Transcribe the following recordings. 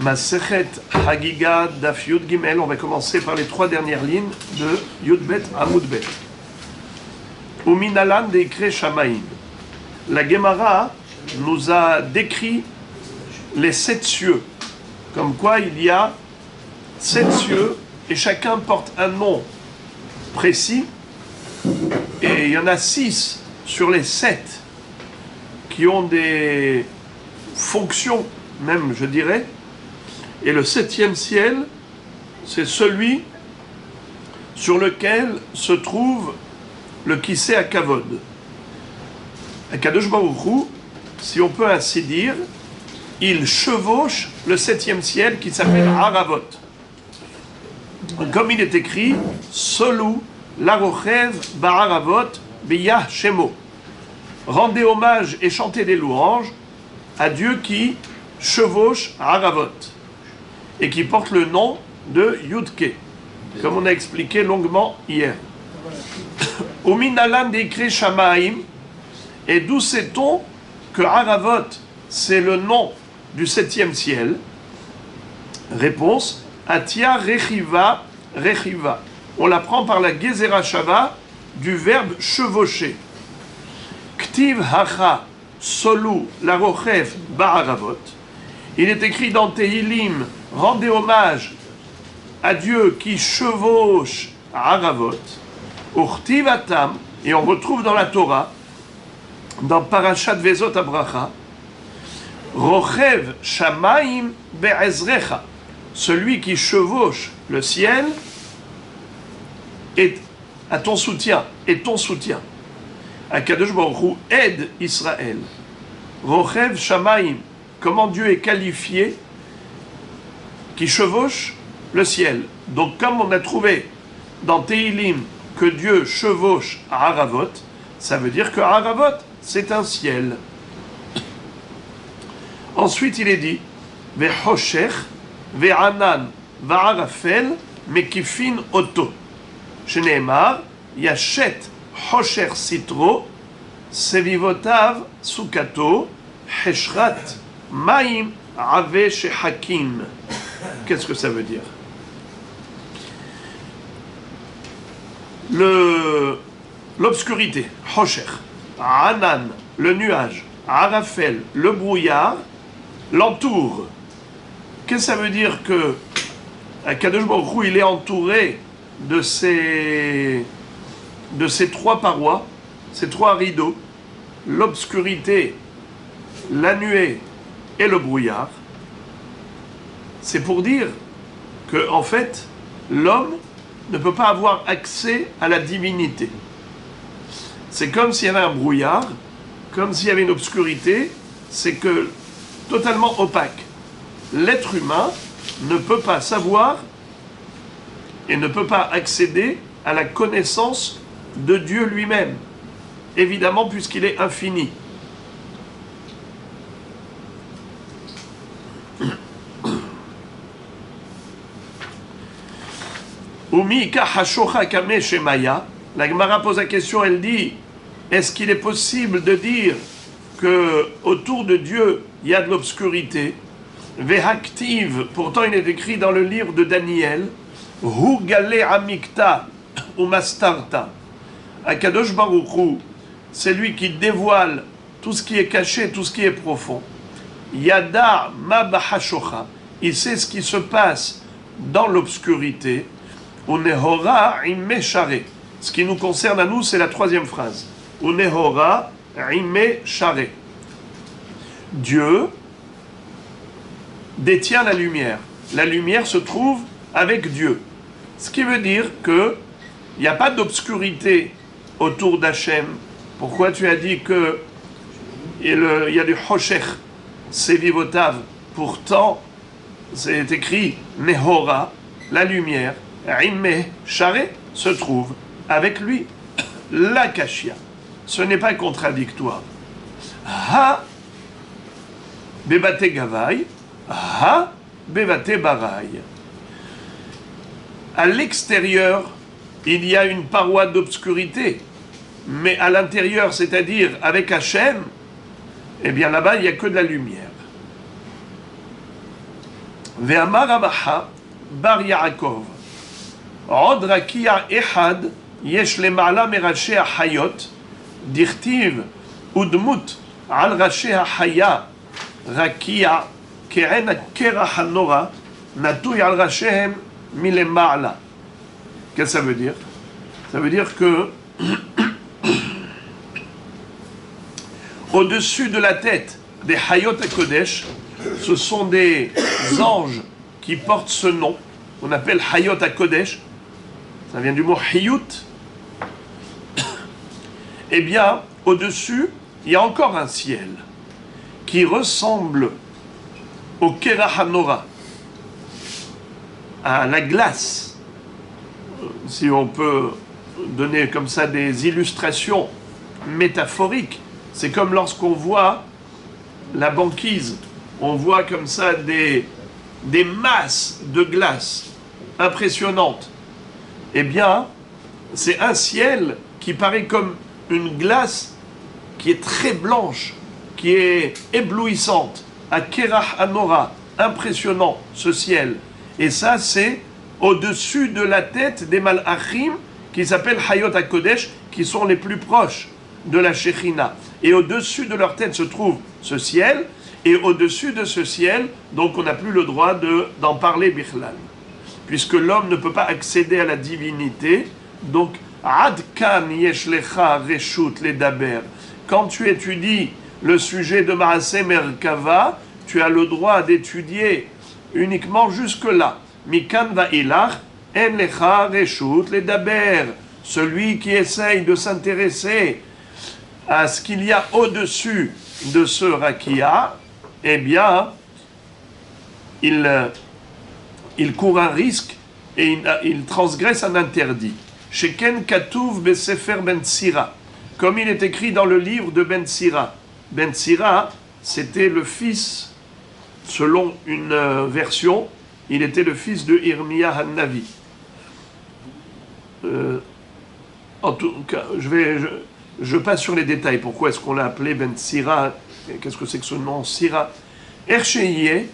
Masechet Hagiga Daf Yud Gimel, on va commencer par les 3 dernières lignes de Yud Bet Amud Bet. Uminalan Deikre Shamaim. La Gemara nous a décrit les 7 cieux, comme quoi il y a 7 cieux et chacun porte un nom précis, et il y en a 6 sur les 7 qui ont des fonctions, même je dirais. Et le 7e ciel, c'est celui sur lequel se trouve le Kisei HaKavod. Akadosh Baruch Hu, si on peut ainsi dire, il chevauche le 7e ciel qui s'appelle Haravot. Comme il est écrit, Solu larochev ba'aravot biyah shemo. Rendez hommage et chantez des louanges à Dieu qui chevauche Haravot et qui porte le nom de Yudke, comme on a expliqué longuement hier. Uminalan Deikre Shamaim, et d'où sait-on que Haravot, c'est le nom du 7e ciel? Réponse, Atia Rechiva Rechiva. On l'apprend par la Gezerah Shava du verbe chevaucher. Ktiv Hacha Solu Larochev Ba'aravot. Il est écrit dans Tehilim, rendez hommage à Dieu qui chevauche Haravot. Urtivatam, et on retrouve dans la Torah, dans Parashat Vezot Abracha, Rochev Shamaim Be'ezrecha. Celui qui chevauche le ciel est à ton soutien, et ton soutien. Akadosh Baruch Hu aide Israël. Rochev Shamaim, comment Dieu est qualifié, qui chevauche le ciel. Donc comme on a trouvé dans Tehilim que Dieu chevauche à Haravot, ça veut dire que Haravot, c'est un ciel. Ensuite il est dit, Ve'hoshech, Ve'anan, Va'arafel, Mekifin Oto. Shneemar, Yachet, Hosher Sitro, Sevivotav, Sukato, Heshrat, Maim, Ave Shehakim. Qu'est-ce que ça veut dire? L'obscurité, Hosher, Anan, le nuage, Arafel, le brouillard, l'entoure. Qu'est-ce que ça veut dire que Akadosh Baruch Hu, il est entouré de ces 3 parois, ces 3 rideaux, l'obscurité, la nuée et le brouillard? C'est pour dire que, en fait, l'homme ne peut pas avoir accès à la divinité. C'est comme s'il y avait un brouillard, comme s'il y avait une obscurité, c'est que totalement opaque. L'être humain ne peut pas savoir et ne peut pas accéder à la connaissance de Dieu lui-même, évidemment puisqu'il est infini. La Gemara pose la question, elle dit, est-ce qu'il est possible de dire que autour de Dieu il y a de l'obscurité? Vehaktiv, pourtant il est écrit dans le livre de Daniel, Hu gale amikta umastarta. Akadosh Baruch Hu, c'est lui qui dévoile tout ce qui est caché, tout ce qui est profond. Yada ma bahashocha, il sait ce qui se passe dans l'obscurité. Unehora ime share. Ce qui nous concerne à nous, c'est la 3e phrase. Unehora ime share. Dieu détient la lumière. La lumière se trouve avec Dieu. Ce qui veut dire que il n'y a pas d'obscurité autour d'Hachem. Pourquoi tu as dit que il y a du Hoshech, Sevivotav? Pourtant, c'est écrit Nehora, la lumière. Ime Share se trouve avec lui. La Kashia. Ce n'est pas contradictoire. Ha Bebate Gavai, Ha Bebate Barai. À l'extérieur, il y a une paroi d'obscurité, mais à l'intérieur, c'est-à-dire avec Hachem, eh bien là-bas, il n'y a que de la lumière. Ve'amar Abaha bar Yaakov. Od rakia ehad yesh lema'ala merashi ha'chayot dirtiv udmut al rashi ha'chaya rakia ke'en ha'kerach ha'nora natouy al rashihem milema'ala. Qu'est-ce que ça veut dire? Ça veut dire que au-dessus de la tête des Hayot HaKodesh, ce sont des anges qui portent ce nom, qu'on appelle Hayot HaKodesh. Ça vient du mot Hayut. Eh bien, au-dessus, il y a encore un ciel qui ressemble au Kerach HaNora, à la glace. Si on peut donner comme ça des illustrations métaphoriques, c'est comme lorsqu'on voit la banquise, on voit comme ça des masses de glace impressionnantes. Eh bien, c'est un ciel qui paraît comme une glace qui est très blanche, qui est éblouissante, à Kerach HaNora, impressionnant ce ciel. Et ça, c'est au-dessus de la tête des Malachim qui s'appellent Hayot HaKodesh, qui sont les plus proches de la Shekhinah. Et au-dessus de leur tête se trouve ce ciel, et au-dessus de ce ciel, donc on n'a plus le droit d'en parler Bichlal, puisque l'homme ne peut pas accéder à la divinité. Donc, Ad kan yesh lecha reshut ledaber. Quand tu étudies le sujet de Maaseh Merkava, tu as le droit d'étudier uniquement jusque-là. Mikan va'ilach en lecha reshut ledaber. Celui qui essaye de s'intéresser à ce qu'il y a au-dessus de ce rakia, eh bien, il court un risque et il transgresse un interdit. Sheken Katouv Besefer Ben Sira, comme il est écrit dans le livre de Ben Sira. Ben Sira, c'était le fils, selon une version, il était le fils de Irmia Han-Navi. En tout cas, je passe sur les détails. Pourquoi est-ce qu'on l'a appelé Ben Sira? Qu'est-ce que c'est que ce nom Sira? Hersheyeh,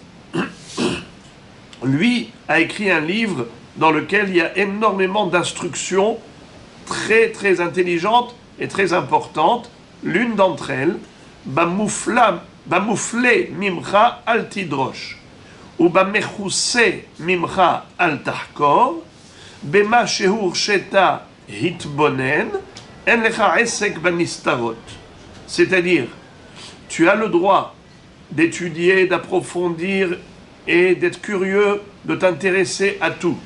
lui, a écrit un livre dans lequel il y a énormément d'instructions très très intelligentes et très importantes. L'une d'entre elles, Bamufle mimcha al tidrosh, ou Bamechuse mimcha al tahkor, Bema shehur sheta hitbonen, en lecha esek banistarot. C'est-à-dire, tu as le droit d'étudier, d'approfondir et d'être curieux, de t'intéresser à tout.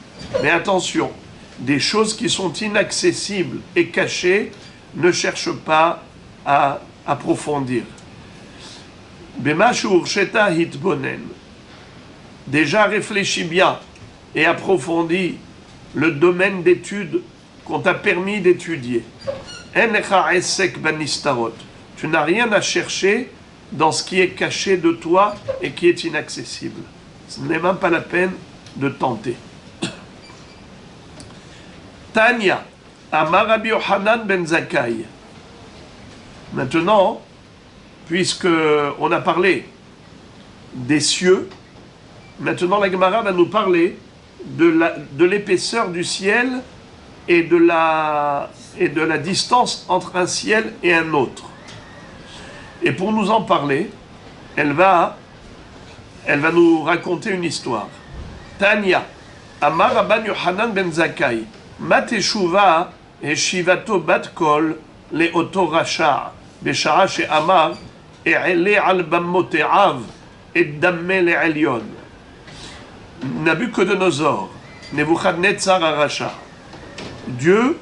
Mais attention, des choses qui sont inaccessibles et cachées, ne cherche pas à approfondir. Bema shehur sheta hitbonen. Déjà réfléchis bien et approfondis le domaine d'études qu'on t'a permis d'étudier. En lecha esek banistarot. Tu n'as rien à chercher dans ce qui est caché de toi et qui est inaccessible. Ce n'est même pas la peine de tenter. Tanya, Amar Rabbi Yochanan ben Zakkai. Maintenant, puisque on a parlé des cieux, maintenant la Gemara va nous parler de l'épaisseur du ciel et de la distance entre un ciel et un autre. Et pour nous en parler, elle va nous raconter une histoire. Tanya, Amar Rabban Yochanan ben Zakkai, Mateshuva et Shivato bat kol le oto rasha, Beshara she Amar, E'ele al bammote'av, et damme le elyon. Nabucodonosor, Nebuchadnezzar Aracha, Dieu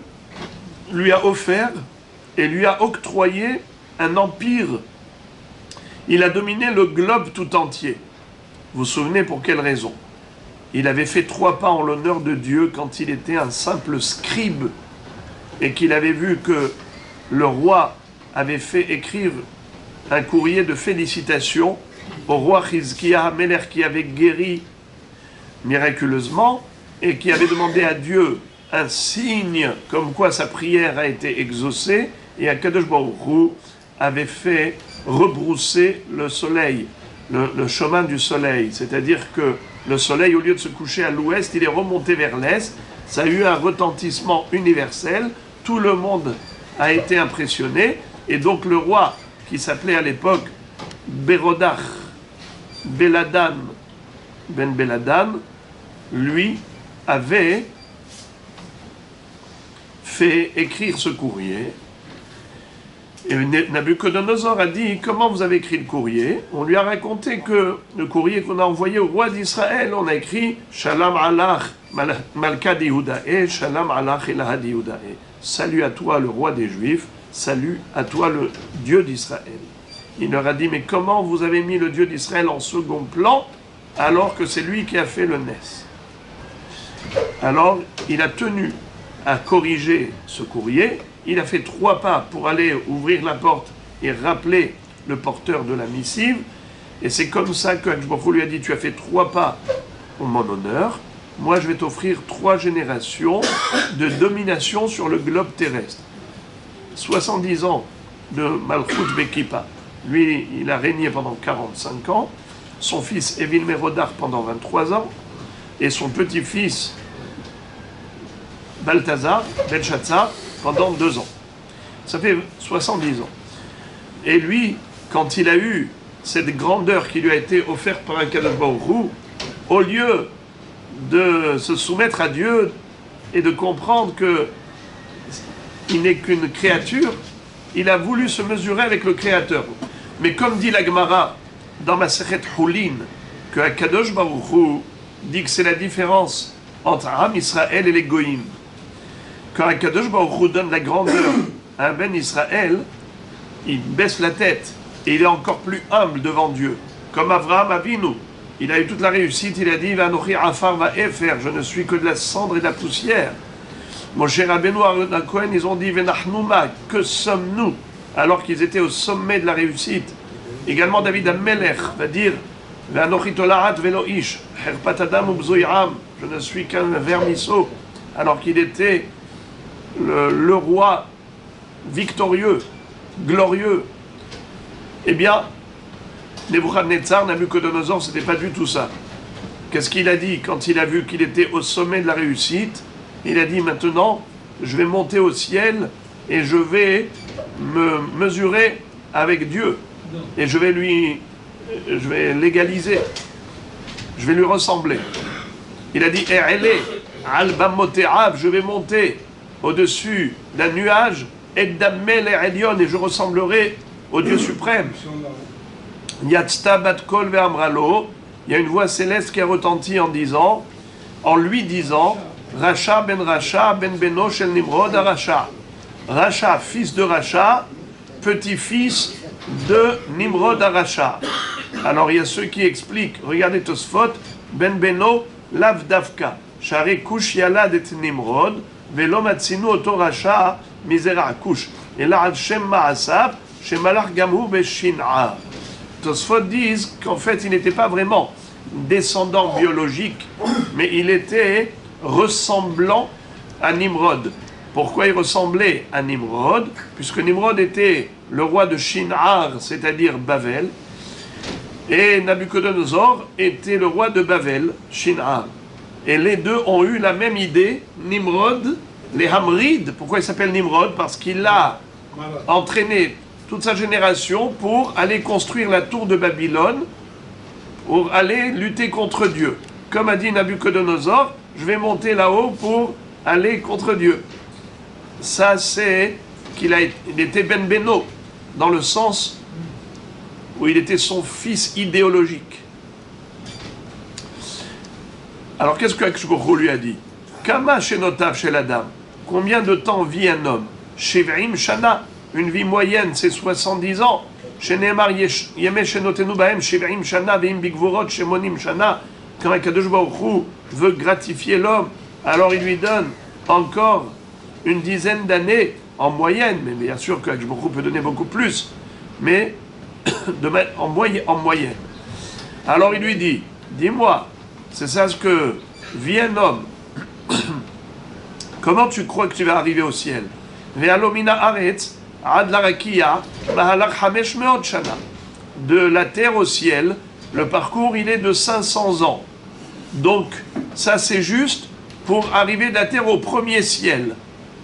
lui a offert et lui a octroyé un empire. Il a dominé le globe tout entier. Vous vous souvenez pour quelle raison? Il avait fait 3 pas en l'honneur de Dieu quand il était un simple scribe et qu'il avait vu que le roi avait fait écrire un courrier de félicitations au roi Chizkiah HaMelech qui avait guéri miraculeusement et qui avait demandé à Dieu un signe comme quoi sa prière a été exaucée, et Akadosh Baruch Hu avait fait rebrousser le soleil, le chemin du soleil, c'est-à-dire que Le soleil, au lieu de se coucher à l'ouest, il est remonté vers l'est. Ça a eu un retentissement universel. Tout le monde a été impressionné. Et donc le roi, qui s'appelait à l'époque Berodach Beladan Ben Beladan, lui avait fait écrire ce courrier. Et Nabuchodonosor a dit, comment vous avez écrit le courrier? On lui a raconté que le courrier qu'on a envoyé au roi d'Israël, on a écrit Shalom alach Malka Yehudae, Shalom alach Elahad Yehudae. Salut à toi le roi des Juifs, salut à toi le Dieu d'Israël. Il leur a dit, mais comment vous avez mis le Dieu d'Israël en second plan alors que c'est lui qui a fait le Nes? Alors il a tenu à corriger ce courrier. Il a fait 3 pas pour aller ouvrir la porte et rappeler le porteur de la missive. Et c'est comme ça que Akshbokhu lui a dit, tu as fait 3 pas en mon honneur. Moi, je vais t'offrir 3 générations de domination sur le globe terrestre. 70 ans de Malchut Bekipa. Lui, il a régné pendant 45 ans. Son fils Evil Merodach pendant 23 ans. Et son petit-fils Balthazar, Belshazzar, pendant 2 ans. Ça fait 70 ans. Et lui, quand il a eu cette grandeur qui lui a été offerte par un Kadosh Baruch Hu, au lieu de se soumettre à Dieu et de comprendre qu'il n'est qu'une créature, il a voulu se mesurer avec le Créateur. Mais comme dit la Gemara dans Masechet Hulin, que Kadosh Baruch Hu dit que c'est la différence entre Am Israël et les Goïm. Quand Akadosh Baruch Hu donne la grandeur à un Ben Israël, il baisse la tête et il est encore plus humble devant Dieu. Comme Avraham Avinu, il a eu toute la réussite, il a dit Vanochi Afar va Efer, je ne suis que de la cendre et de la poussière. Moshe Rabbeinu, Aaron Cohen, ils ont dit Venachnuma, que sommes-nous? Alors qu'ils étaient au sommet de la réussite. Également David Amelech va dire Vanochi Tolaat Velo Ish, Herpat Adam Ubzoiram, je ne suis qu'un vermisseau, alors qu'il était le roi victorieux, glorieux. Eh bien, Nebuchadnezzar, Nabuchodonosor, ce n'était pas du tout ça. Qu'est-ce qu'il a dit quand il a vu qu'il était au sommet de la réussite? Il a dit, maintenant, je vais monter au ciel et je vais me mesurer avec Dieu. Et je vais l'égaliser. Je vais lui ressembler. Il a dit, je vais monter au-dessus d'un nuage, et je ressemblerai au Dieu suprême. Il y a une voix céleste qui a retenti en lui disant, Racha ben Beno shel Nimrod Racha. Racha, fils de Racha, petit-fils de Nimrod Racha. Alors il y a ceux qui expliquent, regardez Tosfot, Ben Beno lav davka, share kush yalad et Nimrod, velo matzinu oto Racha misera kush. Et là, al shem ma'asav, shemalach gamhu beshin'a. Tosfot disent qu'en fait il n'était pas vraiment descendant biologique, mais il était ressemblant à Nimrod. Pourquoi il ressemblait à Nimrod? Puisque Nimrod était le roi de Shinar, c'est-à-dire Bavel, et Nabuchodonosor était le roi de Bavel, Shinar. Et les deux ont eu la même idée. Nimrod, les Hamrides, pourquoi il s'appelle Nimrod? Parce qu'il a entraîné toute sa génération pour aller construire la tour de Babylone, pour aller lutter contre Dieu. Comme a dit Nabuchodonosor, je vais monter là-haut pour aller contre Dieu. Ça, c'est qu'il était Ben Beno, dans le sens où il était son fils idéologique. Alors, qu'est-ce que Akshbokhu lui a dit? Kama shenotav shel adam. Combien de temps vit un homme? Shevrim shana. Une vie moyenne, c'est 70 ans. Shenemar yeme shenotenu bahem shevrim shana veim bigvorot shemonim shana. Quand Akadosh Baruch Hu veut gratifier l'homme, alors il lui donne encore une dizaine d'années en moyenne, mais bien sûr que Akadosh Baruch Hu peut donner beaucoup plus, mais en moyenne. Alors il lui dit, dis-moi, c'est ça ce que vit un homme, comment tu crois que tu vas arriver au ciel? De la terre au ciel, le parcours il est de 500 ans. Donc, ça c'est juste pour arriver de la terre au premier ciel.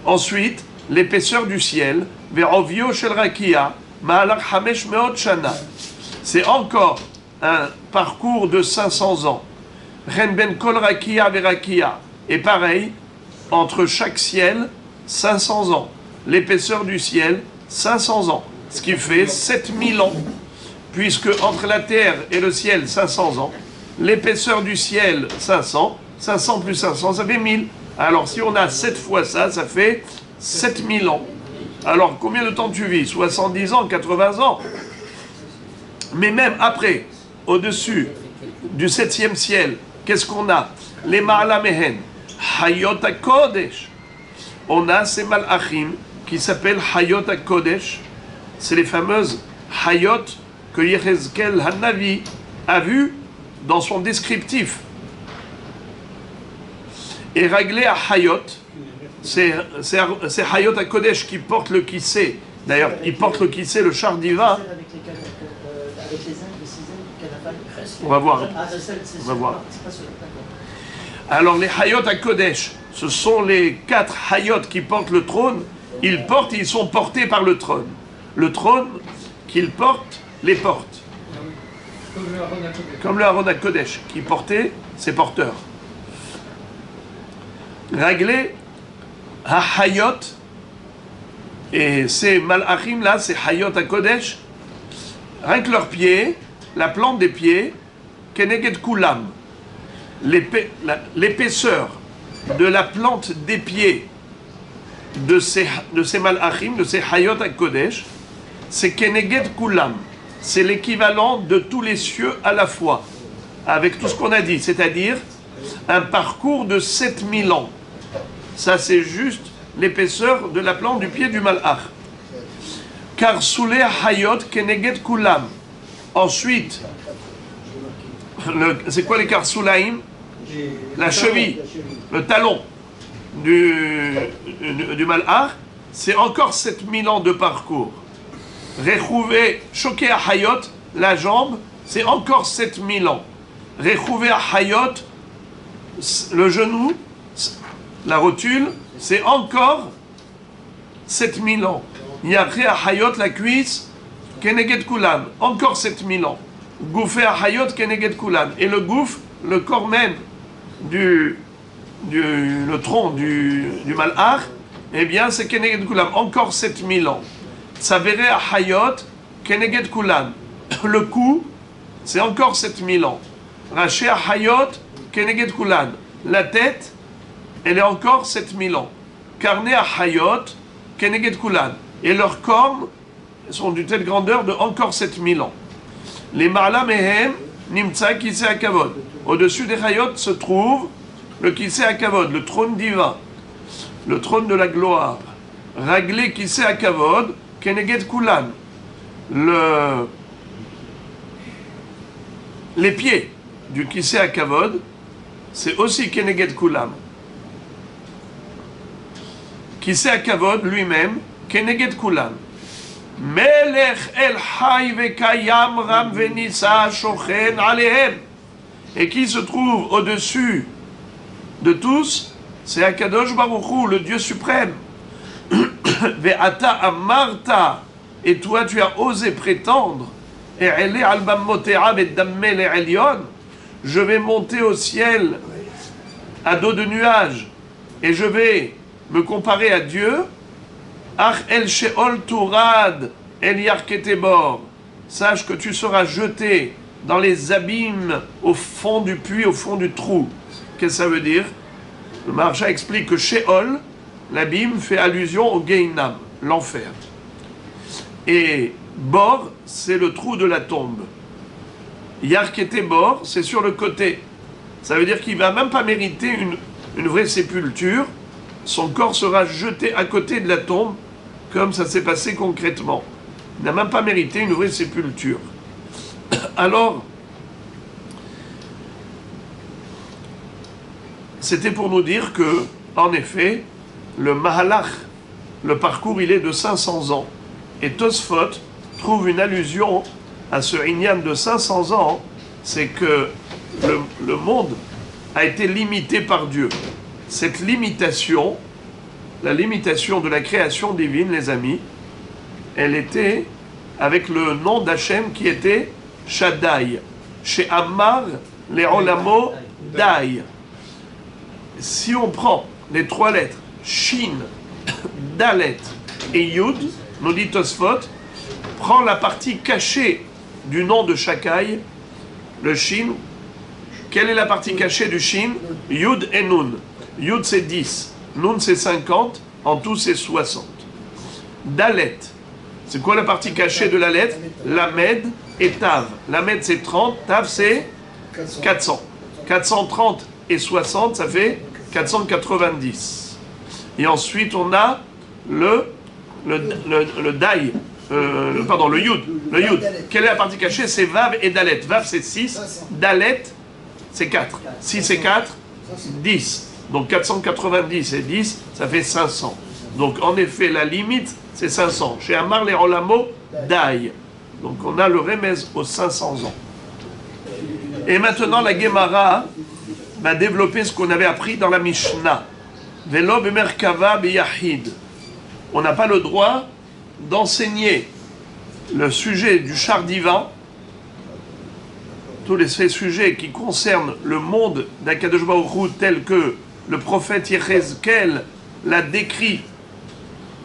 Ensuite, l'épaisseur du ciel, Ve'ovio shel rakia, ma'alach hamesh meot shana. C'est encore un parcours de 500 ans. Ren ben kol rakia ve'rakia. Et pareil, entre chaque ciel, 500 ans. L'épaisseur du ciel, 500 ans. Ce qui fait 7000 ans. Puisque entre la terre et le ciel, 500 ans. L'épaisseur du ciel, 500. 500 plus 500, ça fait 1000. Alors si on a 7 fois ça, ça fait 7000 ans. Alors combien de temps tu vis? 70 ans, 80 ans. Mais même après, au-dessus du 7e ciel, qu'est-ce qu'on a? Les Ma'ala Mehen, Hayot HaKodesh. On a ces Malachim qui s'appellent Hayot HaKodesh. C'est les fameuses Hayot que Yechezkel Hanavi a vues dans son descriptif. Et réglé à Hayot, c'est Hayot HaKodesh qui porte le kissé. D'ailleurs, il porte le kissé, le char divin. On va voir. On va voir. Alors, les Hayot HaKodesh, ce sont les 4 Hayot qui portent le trône. Ils portent et ils sont portés par le trône. Le trône qu'ils portent, les porte. Comme le Aaron HaKodesh, qui portait ses porteurs. Réglé à Hayot, et ces Malachim là, c'est Hayot HaKodesh, rien que leurs pieds, la plante des pieds, Keneged Kulam, l'épaisseur de la plante des pieds de ces Malachim, de ces Hayot HaKodesh, c'est Keneged Kulam, c'est l'équivalent de tous les cieux à la fois, avec tout ce qu'on a dit, c'est-à-dire un parcours de 7000 ans. Ça, c'est juste l'épaisseur de la plante du pied du Malach. Car Soulé Hayot Keneged Kulam. Ensuite, c'est quoi les Karsoulaim? La cheville, le talon du Malach, c'est encore 7000 ans de parcours. Rechouvé, choqué à Hayot, la jambe, c'est encore 7000 ans. Rechouvé à Hayot, le genou, la rotule, c'est encore 7000 ans. Yachre à Hayot, la cuisse, Keneged Kulan, encore 7000 ans. Gouffé à Hayot, Keneged Kulan. Et le gouffre, le corps même le tronc du Malach, eh bien c'est Keneged Kulan, encore 7000 ans. Tsaveré à Hayot, Keneged Kulan. Le cou, c'est encore 7000 ans. Raché à Hayot, Keneged Kulan. La tête, elle est encore 7000 ans. Carné à Hayot, Keneged Kulan. Et leurs cornes sont d'une telle grandeur de encore 7000 ans. Les Ma'ala Mehem, Nimtsa Kisei HaKavod. Au-dessus des Hayot se trouve le Kisei HaKavod, le trône divin, le trône de la gloire. Raglé Kisei HaKavod, Keneged Kulan. Les pieds du Kisei HaKavod, c'est aussi Keneged Kulam. Kisei HaKavod lui-même, Keneged Kulam. Melech el Hay vekayam ram venisa shochen alehem. Et qui se trouve au-dessus de tous, c'est Akadosh Baruch Hu, le Dieu suprême. Ve'ata amarta, et toi tu as osé prétendre, E'ele al bammotea ve'damme le'elyon, je vais monter au ciel à dos de nuages, et je vais me comparer à Dieu. Ach el sheol turad el yarketebor, sache que tu seras jeté dans les abîmes au fond du puits, au fond du trou. Qu'est-ce que ça veut dire? Le Maharsha explique que Sheol, l'abîme, fait allusion au Gehinam, l'enfer. Et Bor, c'est le trou de la tombe. Yarketebor, c'est sur le côté. Ça veut dire qu'il ne va même pas mériter une vraie sépulture. Son corps sera jeté à côté de la tombe, comme ça s'est passé concrètement. Il n'a même pas mérité une vraie sépulture. Alors, c'était pour nous dire que, en effet, le Mahalach, le parcours, il est de 500 ans. Et Tosfot trouve une allusion à ce Inyan de 500 ans, c'est que le monde a été limité par Dieu. Cette limitation, la limitation de la création divine, les amis, elle était avec le nom d'Hachem qui était Shaddai. Chez Ammar, les Olamo, Dai. Si on prend les trois lettres, Shin, Dalet et Yud, nous dit Tosfot, prend la partie cachée du nom de Shakai, le Shin. Quelle est la partie cachée du Shin? Yud et Nun. Yud c'est 10, Nun c'est 50, en tout c'est 60. Dalet, c'est quoi la partie cachée de la lettre? Lamed et Tav. Lamed c'est 30, Tav c'est 400. 430 et 60, ça fait 490. Et ensuite on a le Dai, le Yud. Le Yud. Quelle est la partie cachée? C'est Vav et Dalet. Vav c'est 6, Dalet c'est 4. 6 et 4, 10. Donc 490 et 10, ça fait 500. Donc en effet, la limite, c'est 500. Chez Amar, les Rolamo, Dai. Donc on a le remez aux 500 ans. Et maintenant, la Gemara va développer ce qu'on avait appris dans la Mishnah. Velo b'merkava b'yahid. On n'a pas le droit d'enseigner le sujet du char divin, tous ces sujets qui concernent le monde d'Akadosh Baruch Hu tel que le prophète Yechezkel l'a décrit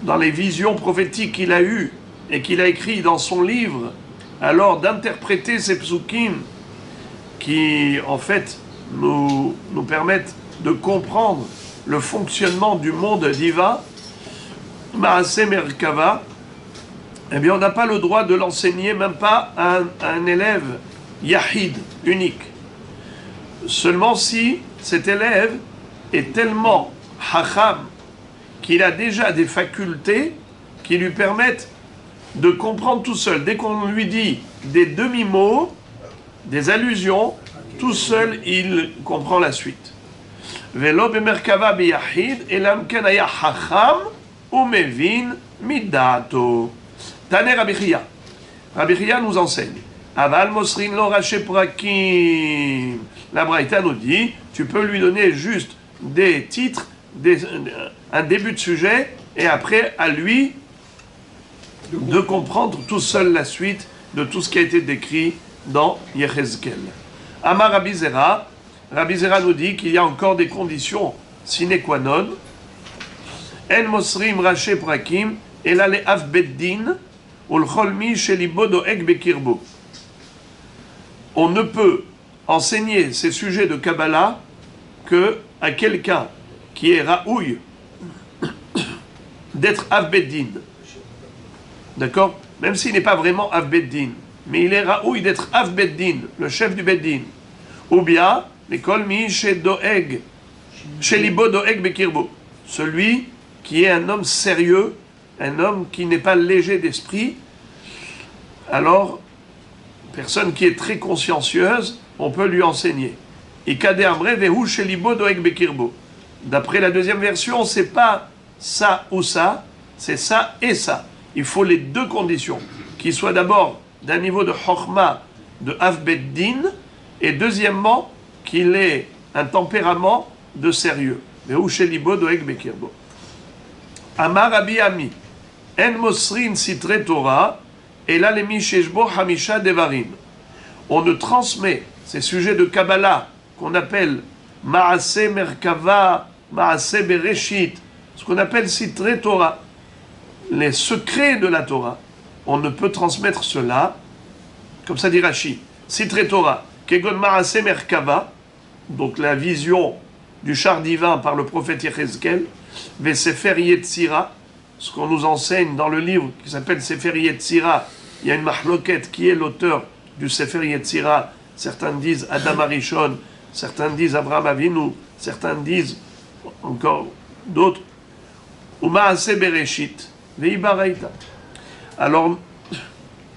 dans les visions prophétiques qu'il a eues et qu'il a écrit dans son livre, alors d'interpréter ces psukim qui en fait nous permettent de comprendre le fonctionnement du monde divin, Maaseh Merkava, eh bien on n'a pas le droit de l'enseigner, même pas à un élève Yahid, unique. Seulement si cet élève est tellement Hacham qu'il a déjà des facultés qui lui permettent de comprendre tout seul. Dès qu'on lui dit des demi-mots, des allusions, tout seul il comprend la suite. Velo b'merkava b'yahid elam ken haya Hacham umevin midato. Taner Rabbi Chia. Rabbi Chia nous enseigne. Aval Mosrin lo raché prakim. La Braïta nous dit, tu peux lui donner juste des titres, un début de sujet, et après à lui de comprendre tout seul la suite de tout ce qui a été décrit dans Yechezkel. Amar Rabbi Zera nous dit qu'il y a encore des conditions sine qua non. En Mosrim raché prakim, ela le av beddin, ul cholmi shelibo doeg bekirbo. On ne peut enseigner ces sujets de Kabbalah que à quelqu'un qui est raouille d'être Av Beddin. D'accord? Même s'il n'est pas vraiment Av Beddin, mais il est raouille d'être Av Beddin, le chef du Beddin. Ou bien, l'école mi chez Doeg, chez Libo Doeg Bekirbo. Celui qui est un homme sérieux, un homme qui n'est pas léger d'esprit, alors personne qui est très consciencieuse, on peut lui enseigner. Et Kadeambre vehu shelibo doeg bekirbo. D'après la deuxième version, c'est pas ça ou ça, c'est ça et ça. Il faut les deux conditions. Qu'il soit d'abord d'un niveau de chokhma, de avbeddin, et deuxièmement, qu'il ait un tempérament de sérieux. Vehu shelibo doeg bekirbo. Amar Rabbi Ami, en mosrin sitre Torah, et là, les Misheshbo Hamisha Devarim. On ne transmet ces sujets de Kabbalah qu'on appelle Maaseh Merkava, Maaseh Bereshit, ce qu'on appelle Sitre Torah, les secrets de la Torah. On ne peut transmettre cela, comme ça dit Rashi, Sitre Torah, Kegon Maaseh Merkava, donc la vision du char divin par le prophète Yechezkel, Vesefer Yetzira, ce qu'on nous enseigne dans le livre qui s'appelle Sefer Yetzira. Il y a une mahloket qui est l'auteur du Sefer Yetzira. Certains disent Adam Arishon, certains disent Abraham Avinu, certains disent encore d'autres Umaaseh Bereshit Veibaraita. Alors,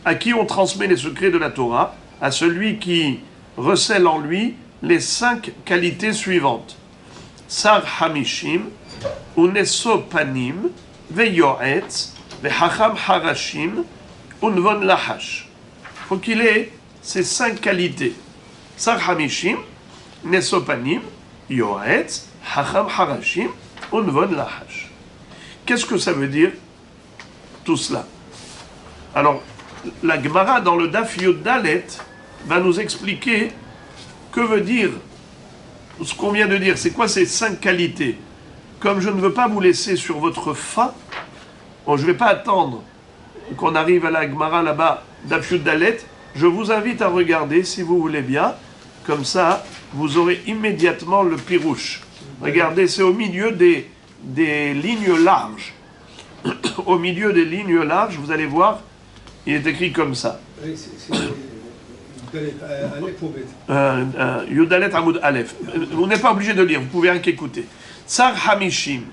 à qui on transmet les secrets de la Torah? À celui qui recèle en lui les 5 qualités suivantes. Sar Hamishim, Uneso Panim, Veyoetz, Vehacham Harashim, Unvon Lahash. Il faut qu'il ait ces 5 qualités. Sar Hamishim, Nesopanim, yoetz, hacham harashim, unvon lahash. Qu'est-ce que ça veut dire, tout cela? Alors, la Gemara, dans le Daf Yud Dalet, va nous expliquer que veut dire ce qu'on vient de dire. C'est quoi ces 5 qualités? Comme je ne veux pas vous laisser sur votre faim, bon, je ne vais pas attendre qu'on arrive à la Gemara là-bas, Daf Yud Dalet. Je vous invite à regarder, si vous voulez bien. Comme ça, vous aurez immédiatement le pirouche. Regardez, c'est au milieu des lignes larges. Au milieu des lignes larges, vous allez voir, il est écrit comme ça. Yudalet Amoud Aleph. Vous n'êtes pas obligé de lire, vous pouvez rien qu'écouter. Sar Hamishim.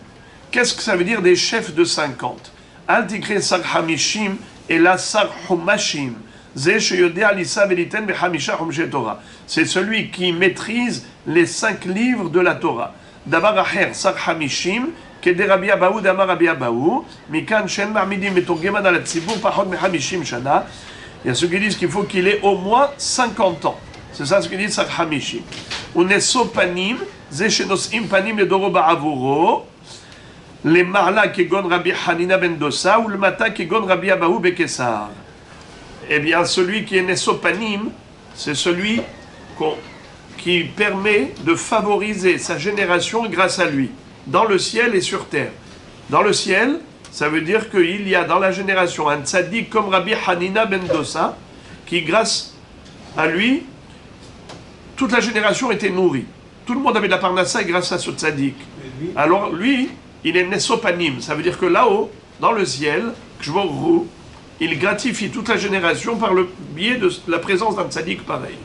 Qu'est-ce que ça veut dire des chefs de 50? Al tikre Sar Hamishim et la Sar Humashim. C'est celui qui maîtrise les 5 livres de la Torah. Davar acher Sar Hamishim. Il y a ceux qui disent qu'il faut qu'il ait au moins 50 ans. C'est ça ce que dit Sar Hamishim. Unesopanim, zeshenosim panim le doro ba'avuro, le marla kegon Rabbi Hanina ben Dosa, ou le mata kegon Rabbi Abahu bekesar. Eh bien, celui qui est nesopanim, c'est celui qui permet de favoriser sa génération grâce à lui, dans le ciel et sur terre. Dans le ciel, ça veut dire qu'il y a dans la génération un tzaddik comme Rabbi Hanina ben Dosa, qui grâce à lui, toute la génération était nourrie. Tout le monde avait de la parnassa grâce à ce tzaddik. Alors lui, il est nesopanim, ça veut dire que là-haut, dans le ciel, Kshvorru, il gratifie toute la génération par le biais de la présence d'un tzaddik pareil.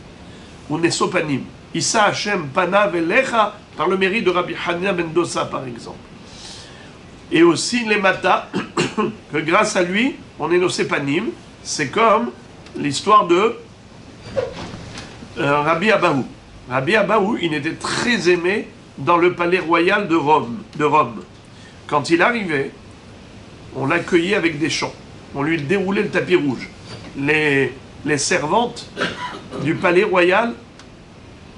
Ou nesopanim. Issa Hashem panav elecha, par le mérite de Rabbi Hanina ben Dosa, par exemple. Et aussi les matas, que grâce à lui, on est nosepanim. C'est comme l'histoire de Rabbi Abahu. Rabbi Abahu, il était très aimé dans le palais royal de Rome. Quand il arrivait, on l'accueillait avec des chants. On lui déroulait le tapis rouge. Les servantes du palais royal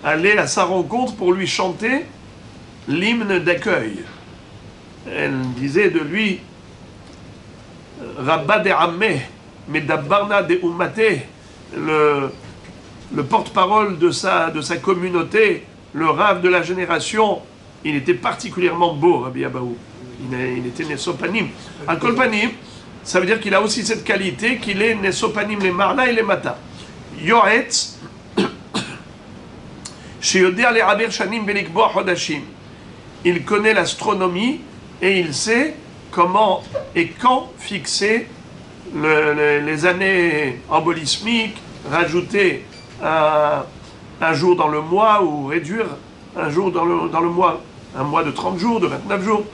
allaient à sa rencontre pour lui chanter l'hymne d'accueil. Elle disait de lui Rabba de Ammeh, Medabarna de Ummate, le porte-parole de sa communauté, le rave de la génération. Il était particulièrement beau, Rabbi Abahu. Il était Nesopanim. Al-Kolpanim, ça veut dire qu'il a aussi cette qualité qu'il est Nesopanim, les Marla et les Mata. Yoetz, il connaît l'astronomie et il sait comment et quand fixer les années embolismiques, rajouter un jour dans le mois ou réduire un jour dans le mois, un mois de 30 jours, de 29 jours.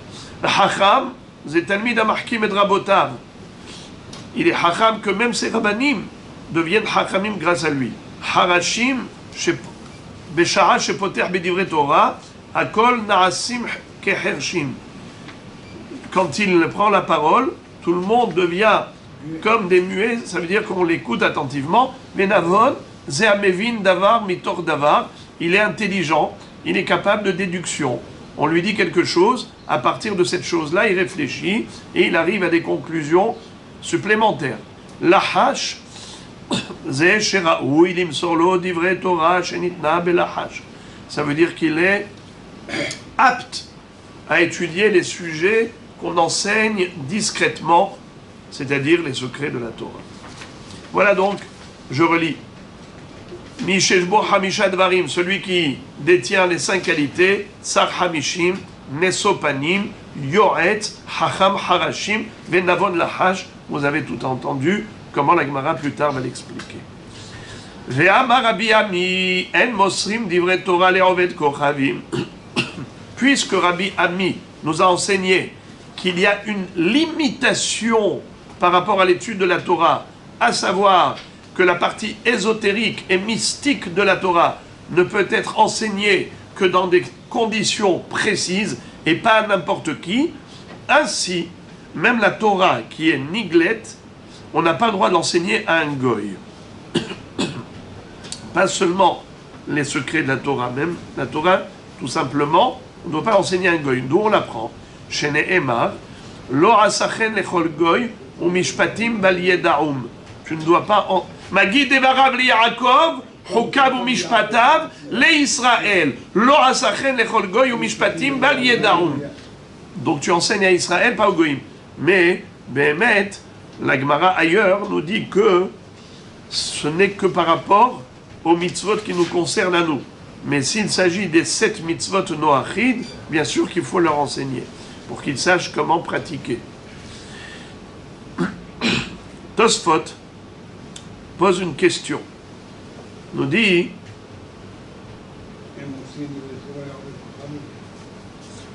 Hacham, Zetalmid Amarkim et Drabotav. Il est Hacham que même ses rabbanim deviennent Hachamim grâce à lui. Harashim, Beshara Shepoter Bedivre Torah, Akol Naasim Kehershim. Quand il prend la parole, tout le monde devient comme des muets, ça veut dire qu'on l'écoute attentivement. Menavon, Zeamevin Davar, Mitor Davar, il est intelligent, il est capable de déduction. On lui dit quelque chose, à partir de cette chose-là, il réfléchit et il arrive à des conclusions supplémentaires. Lahash, Ze Sheraou, Ilim Sorlo, Divre Torah, Shenitna Belahash. Ça veut dire qu'il est apte à étudier les sujets qu'on enseigne discrètement, c'est-à-dire les secrets de la Torah. Voilà donc, je relis. Misheshbo Hamisha Dvarim, celui qui détient les 5 qualités, Sar Hamishim, Nesopanim, Yoet, Hacham Harashim, Venavon Lahash. Vous avez tout entendu, comment la Gemara plus tard va l'expliquer. Ve'amar Rabbi Ami, En Mosrim Divre Torah Le'oved Kochavim. Puisque Rabbi Ami nous a enseigné qu'il y a une limitation par rapport à l'étude de la Torah, à savoir que la partie ésotérique et mystique de la Torah ne peut être enseignée que dans des conditions précises et pas à n'importe qui. Ainsi, même la Torah qui est niglette, on n'a pas le droit de l'enseigner à un goy. Pas seulement les secrets de la Torah, même la Torah tout simplement, on ne doit pas enseigner un goy. D'où on l'apprend. Chez Nehemar, Lo asachen lechol goy ou mishpatim bal yedaum. Tu ne dois pas... Magi devarav li Yaakov, Chokav ou mishpatav, le Israël. Lo asachen lechol goy ou mishpatim bal yedaum. Donc tu enseignes à Israël, pas au goyim. Mais, Behemet, la Gemara ailleurs nous dit que ce n'est que par rapport aux mitzvot qui nous concernent à nous. Mais s'il s'agit des 7 mitzvot noachid, bien sûr qu'il faut leur enseigner, pour qu'ils sachent comment pratiquer. Tosfot pose une question. Nous dit,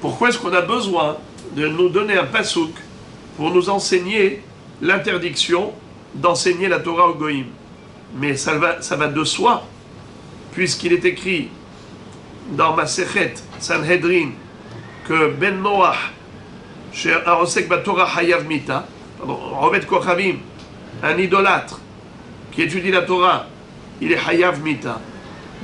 pourquoi est-ce qu'on a besoin de nous donner un pasouk pour nous enseigner l'interdiction d'enseigner la Torah au goïm? Mais ça va de soi, puisqu'il est écrit dans Masechet Sanhedrin que Ben Noach, chez Arosek Batorah Hayav Mita, Robet Kochavim, un idolâtre qui étudie la Torah, il est Hayav Mita.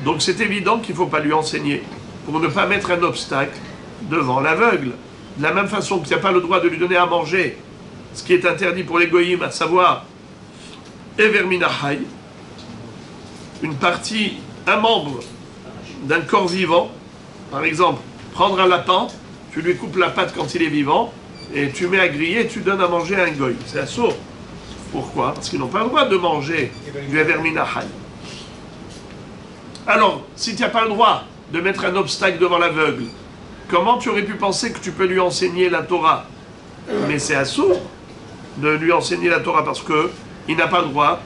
Donc c'est évident qu'il ne faut pas lui enseigner, pour ne pas mettre un obstacle devant l'aveugle. De la même façon qu'il n'y a pas le droit de lui donner à manger, ce qui est interdit pour les goïms, à savoir Everminahai, une partie, un membre d'un corps vivant, par exemple, prendre un lapin, tu lui coupes la patte quand il est vivant, et tu mets à griller et tu donnes à manger à un goy. C'est assourd. Pourquoi? Parce qu'ils n'ont pas le droit de manger du Everminahai. Alors, si tu n'as pas le droit de mettre un obstacle devant l'aveugle, comment tu aurais pu penser que tu peux lui enseigner la Torah? Mais c'est assourd de lui enseigner la Torah parce qu'il n'a pas le droit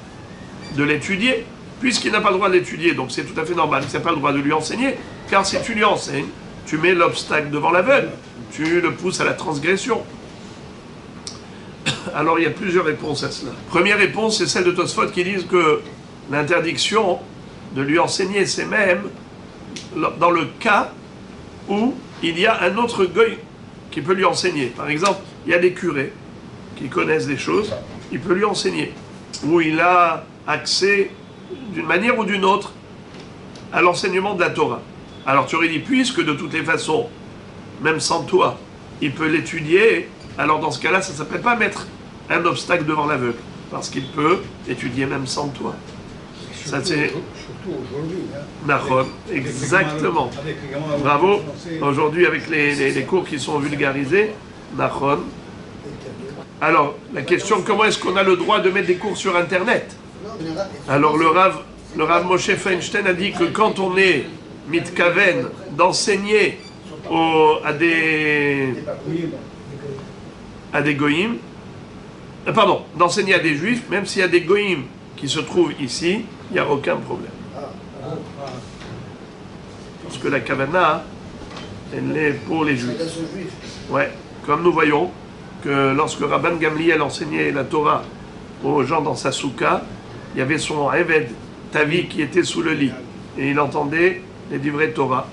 de l'étudier. Puisqu'il n'a pas le droit de l'étudier, donc c'est tout à fait normal, tu n'as pas le droit de lui enseigner, car si tu lui enseignes, tu mets l'obstacle devant l'aveugle, tu le pousses à la transgression. Alors il y a plusieurs réponses à cela. Première réponse, c'est celle de Tosfot qui disent que l'interdiction de lui enseigner, c'est même dans le cas où il y a un autre goy qui peut lui enseigner. Par exemple, il y a des curés qui connaissent des choses, il peut lui enseigner, où il a accès d'une manière ou d'une autre à l'enseignement de la Torah. Alors tu aurais dit, puisque de toutes les façons, même sans toi, il peut l'étudier, alors dans ce cas-là, ça ne s'appelle pas mettre un obstacle devant l'aveugle, parce qu'il peut étudier même sans toi. Surtout, Ça c'est... surtout aujourd'hui. Nahon, exactement. Bravo. Aujourd'hui, avec les cours qui sont vulgarisés, Nahon. Alors, la question, comment est-ce qu'on a le droit de mettre des cours sur Internet? Alors le Rav Moshe Feinstein a dit que quand on est mitkaven d'enseigner à des goïms, d'enseigner à des juifs, même s'il y a des goïms qui se trouvent ici, il n'y a aucun problème. Parce que la kavana, elle est pour les juifs. Ouais, comme nous voyons que lorsque Rabban Gamliel enseignait la Torah aux gens dans sa soukha, il y avait son Eved, Tavi, qui était sous le lit. Et il entendait les livrets Torah.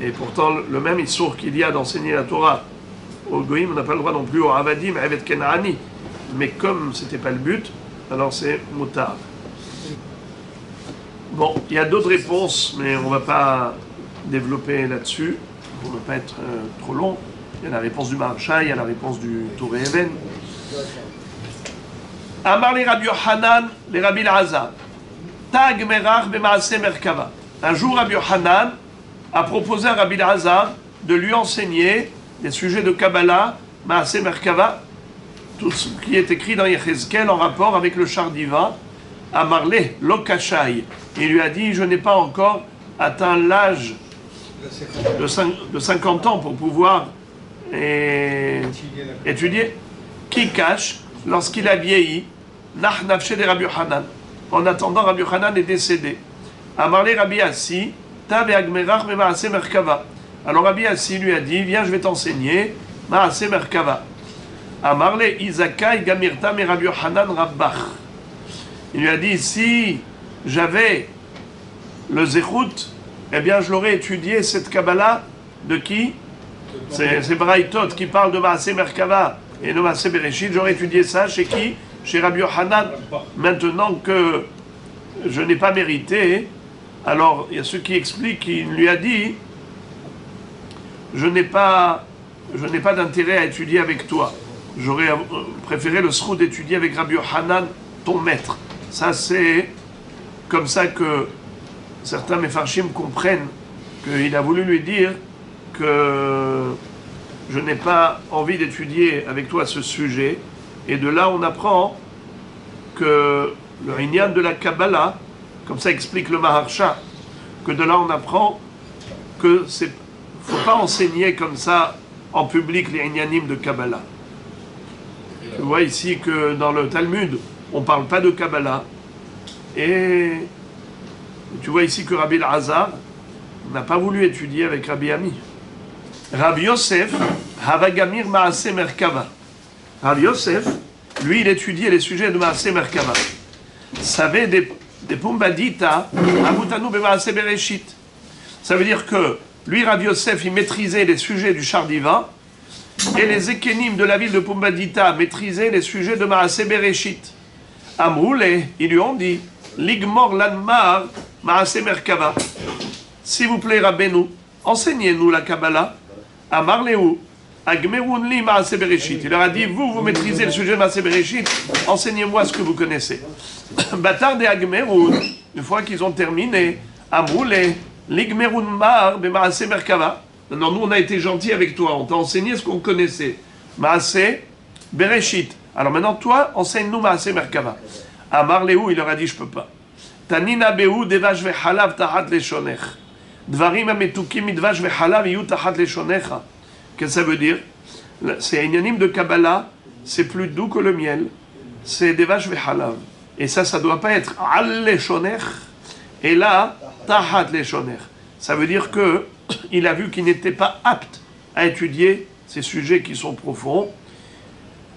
Et pourtant, le même issour qu'il y a d'enseigner la Torah au Goïm, on n'a pas le droit non plus au Avadim, Eved Kenani. Mais comme ce n'était pas le but, alors c'est Moutard. Bon, il y a d'autres réponses, mais on ne va pas développer là-dessus, pour ne pas être trop long. Il y a la réponse du Maharsha, il y a la réponse du Touré Even. Amar les Rabbi Yohanan, les Rabbi Elazar. Tag merach b'maaseh merkava. Un jour, Rabbi Yohanan a proposé à Rabbi Elazar de lui enseigner les sujets de Kabbalah, maaseh merkava, tout ce qui est écrit dans Yechezkel en rapport avec le char divin. Amarle lokashai. Il lui a dit, je n'ai pas encore atteint l'âge de 50 ans pour pouvoir étudier. Qui cache, lorsqu'il a vieilli, Nach nafshe de Rabbi Yohanan. En attendant, Rabbi Yohanan est décédé. Amarle Rabbi Assi, Tav et Agmerach me Maaseh Merkava. Alors Rabbi Assi lui a dit, viens, je vais t'enseigner Maaseh Merkava. Amarle Isakai Gamirta me Rabbi Yohanan Rabbach. Il lui a dit, si j'avais le Zechut, eh bien je l'aurais étudié cette Kabbalah de qui? C'est Braïtot qui parle de Maaseh Merkava et de Maaseh Bereshit. J'aurais étudié ça chez qui? Chez Rabbi Yohanan. Maintenant que je n'ai pas mérité, alors il y a ceux qui expliquent qu'il lui a dit je n'ai pas d'intérêt à étudier avec toi. J'aurais préféré le sroud d'étudier avec Rabbi Yohanan, ton maître. Ça, c'est comme ça que certains Mefarshim comprennent qu'il a voulu lui dire que je n'ai pas envie d'étudier avec toi ce sujet. Et de là, on apprend que le Inyan de la Kabbalah, comme ça explique le Maharsha, que de là, on apprend que c'est faut pas enseigner comme ça en public les Inyanim de Kabbalah. Tu vois ici que dans le Talmud, on ne parle pas de Kabbalah. Et tu vois ici que Rabbi Elazar n'a pas voulu étudier avec Rabbi Ami. Rabbi Yosef, Havagamir Maaseh Merkava. Rabbi Yosef, lui, il étudiait les sujets de Maaseh Merkava. Savait des Pumbadita, Abutanu be Maaseh Bereshit. Ça veut dire que lui, Rabbi Yosef, il maîtrisait les sujets du char divin, et les Ekenim de la ville de Pumbadita maîtrisaient les sujets de Maaseh Bereshit. Amroule, ils lui ont dit, Ligmor Lanmar Maaseh Merkava. S'il vous plaît, Rabbeinu, enseignez-nous la Kabbalah. Amar Lehu, Agmerun li Maaseh Bereshit. Il leur a dit, vous maîtrisez le sujet de Maaseh Bereshit, enseignez-moi ce que vous connaissez. Batar de Agmerun, une fois qu'ils ont terminé, Amroule, Ligmerun mar be Maaseh Merkava. Non, nous on a été gentils avec toi, on t'a enseigné ce qu'on connaissait. Maaseh Bereshit. Alors maintenant, toi, enseigne-nous Maaseh Merkava. Amar Lehu, il leur a dit, je peux pas. Tanina behu devash vechalav tahat leshonech. Dvarim ametukim midvash vechalav yu tahat leshonecha. Qu'est-ce que ça veut dire? C'est un inyanim de Kabbalah, c'est plus doux que le miel. C'est devash vechalav. Et ça doit pas être al leshonech. Et là, tahat leshonech. Ça veut dire que il a vu qu'il n'était pas apte à étudier ces sujets qui sont profonds,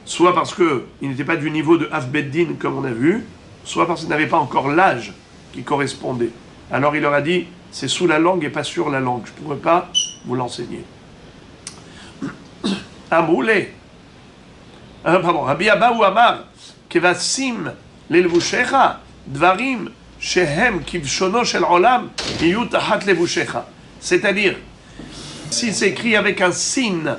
soit parce qu'il n'était pas du niveau de Av Beddin comme on a vu, soit parce qu'il n'avait pas encore l'âge qui correspondait. Alors il leur a dit, c'est sous la langue et pas sur la langue, je ne pourrais pas vous l'enseigner. Amroulé, Rabbi Abahu Amar, Kevasim lelvushecha, Dvarim, Shehem kivshono shel olam, iyu tahat levushecha. C'est-à-dire, si c'est écrit avec un sin,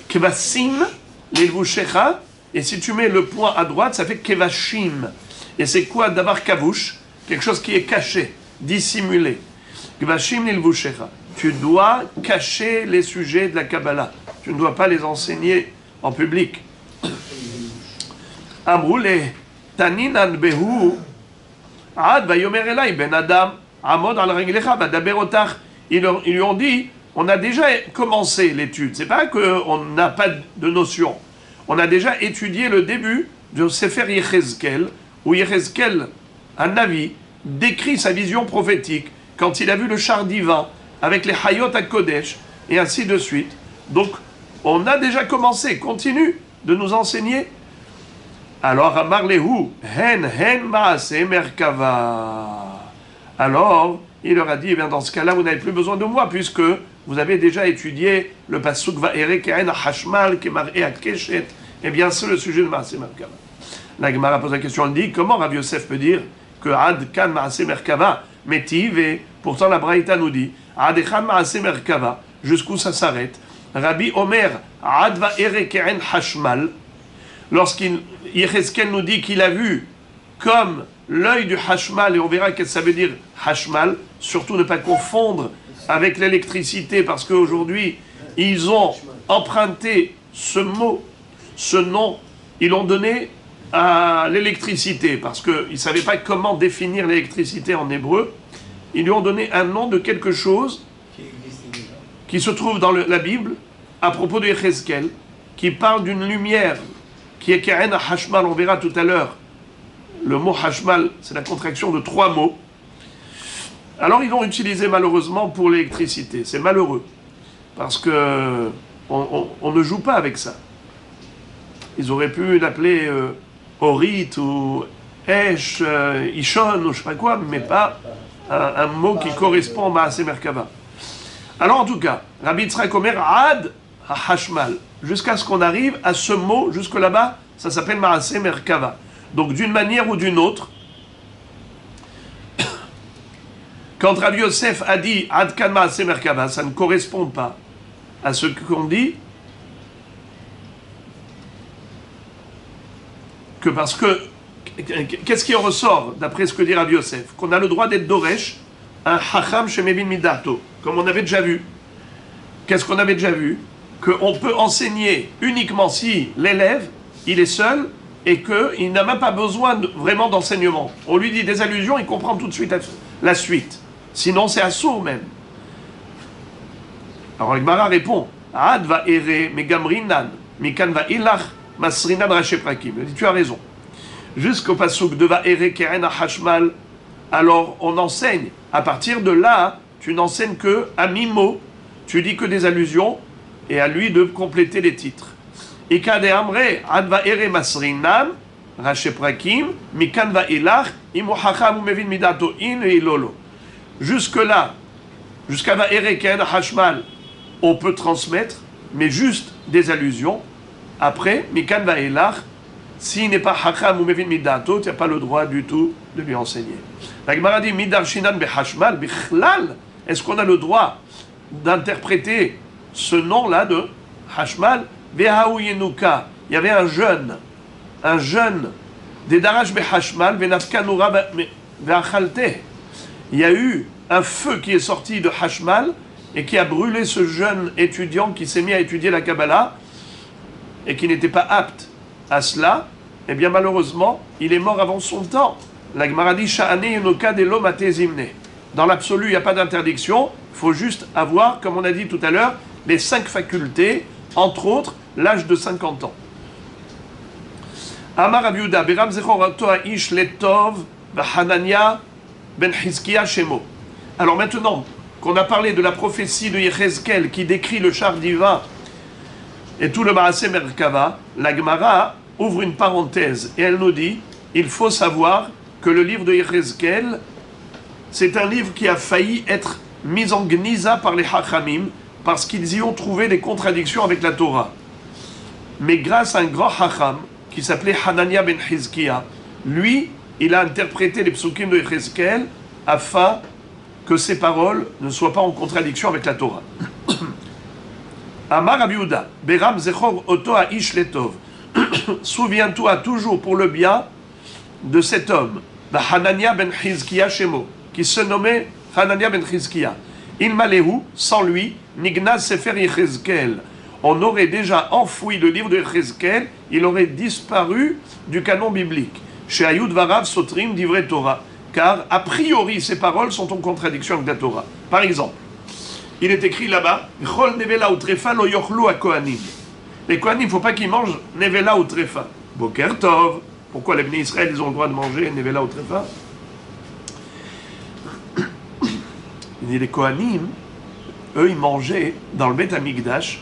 Kevasim lelvushecha, et si tu mets le point à droite, ça fait Kevashim. Et c'est quoi d'avoir kavush? Quelque chose qui est caché, dissimulé. Kevashim lelvushecha. Tu dois cacher les sujets de la Kabbalah. Tu ne dois pas les enseigner en public. Amroule, taninan behu, ad vayomer elai ben adam, amod al reglecha vadaber otach. Ils lui ont dit, on a déjà commencé l'étude. C'est pas qu'on n'a pas de notion. On a déjà étudié le début de Sefer Yechezkel, où Yechezkel, un Navi, décrit sa vision prophétique quand il a vu le char divin avec les Hayot à Kodesh, et ainsi de suite. Donc, on a déjà commencé. Continue de nous enseigner. Alors, Amar Lehu, hen maaseh merkava. Alors, il leur a dit, eh bien, dans ce cas-là, vous n'avez plus besoin de moi, puisque vous avez déjà étudié le pasuk va'ere ke'en hashmal ke'mar'e akeshet. Eh bien, c'est le sujet de Maaseh Merkava. La Gemara pose la question, elle dit, comment Rav Yosef peut dire que Ad kan Maaseh Merkava metiv, et pourtant la Braïta nous dit, Ad kan Maaseh Merkava, jusqu'où ça s'arrête? Rabbi Omer, Ad va'ere ke'en hashmal, lorsqu'il Yechezkel nous dit qu'il a vu comme l'œil du hashmal, et on verra ce que ça veut dire hashmal, surtout ne pas confondre avec l'électricité, parce qu'aujourd'hui, ils ont emprunté ce mot, ce nom, ils l'ont donné à l'électricité, parce qu'ils ne savaient pas comment définir l'électricité en hébreu. Ils lui ont donné un nom de quelque chose qui se trouve dans la Bible, à propos de Yechezkel, qui parle d'une lumière, qui est Ka'en Hashmal, on verra tout à l'heure. Le mot Hashmal, c'est la contraction de 3 mots. Alors ils l'ont utilisé malheureusement pour l'électricité. C'est malheureux, parce que on ne joue pas avec ça. Ils auraient pu l'appeler Orit ou Esh, Ishon ou je sais pas quoi, mais pas un mot qui correspond à Maaseh Merkava. Alors en tout cas, Rabbi Yitzhak Omer Ad Hashmal, jusqu'à ce qu'on arrive à ce mot, jusque là-bas, ça s'appelle Maaseh Merkava. Donc d'une manière ou d'une autre, quand Rabbi Yosef a dit Ad kan Maaseh Merkava, ça ne correspond pas à ce qu'on dit que parce que, qu'est-ce qui en ressort, d'après ce que dit Rabbi Yosef? Qu'on a le droit d'être Doresh, un Chacham Shemevin Midato, comme on avait déjà vu. Qu'est-ce qu'on avait déjà vu? Qu'on peut enseigner uniquement si l'élève, il est seul, et qu'il n'a même pas besoin vraiment d'enseignement. On lui dit des allusions, il comprend tout de suite la suite. Sinon, c'est assourd même. Alors, le Gemara répond, Ad va ere, megamrinan, mikan va ilach, masrinan racheprakim. Il dit, tu as raison. Jusqu'au pasuk de va ere keren hashmal, alors on enseigne. À partir de là, tu n'enseignes que à mi-mot, tu dis que des allusions, et à lui de compléter les titres. Ikade amre, ad va ere masrinan, racheprakim, mikan va ilach, imu hacham ou mevin midato in et ilolo. Jusque-là, jusqu'à va ere keren hashmal, on peut transmettre, mais juste des allusions. Après, mikan va ilach, s'il n'est pas hacham ou mevin midato, tu n'as pas le droit du tout de lui enseigner. La Gemara dit, midar shinan behashmal, bichlal, est-ce qu'on a le droit d'interpréter ce nom-là de hashmal? Vehaou yenuka, il y avait un jeune, des darash behashmal, venafkanura veachalte. Il y a eu un feu qui est sorti de hashmal et qui a brûlé ce jeune étudiant qui s'est mis à étudier la Kabbalah et qui n'était pas apte à cela. Eh bien malheureusement, il est mort avant son temps. La Gemara dit Sha'ane yenuka de l'homme zimne. Dans l'absolu, il n'y a pas d'interdiction. Il faut juste avoir, comme on a dit tout à l'heure, les 5 facultés, entre autres, l'âge de 50 ans. Amar Rav Yehuda, Beram Zechor Toa Ish Letov, Hanania Ben Hizkiya Shemo. Alors maintenant qu'on a parlé de la prophétie de Yechezkel qui décrit le char divin et tout le Maaseh Merkava, la Gemara ouvre une parenthèse et elle nous dit il faut savoir que le livre de Yechezkel, c'est un livre qui a failli être mis en gnisa par les Hachamim parce qu'ils y ont trouvé des contradictions avec la Torah. Mais grâce à un grand Hacham qui s'appelait Hanania ben Hizkiya, lui, il a interprété les psukim de Yechezkel afin que ses paroles ne soient pas en contradiction avec la Torah. Amar Rav Yehuda, Beram Zechor Oto Aish Letov. Souviens-toi toujours pour le bien de cet homme, Hanania ben Hizkiya Shemo, qui se nommait Hanania ben Hizkiya. Il Malehu, sans lui, Nignaz Sefer Yechezkel. On aurait déjà enfoui le livre de Yechezkel, il aurait disparu du canon biblique. Chez Ayud Varav Sotrim d'Ivre Torah. Car, a priori, ces paroles sont en contradiction avec la Torah. Par exemple, il est écrit là-bas, Chol nevela ou trefa lo yochlu a kohanim. Les kohanim, il ne faut pas qu'ils mangent nevela ou trefa. Boker tov. Pourquoi les Bnei Israël, ils ont le droit de manger nevela ou trefa? Il dit, les kohanim, eux, ils mangeaient dans le Beth Amikdash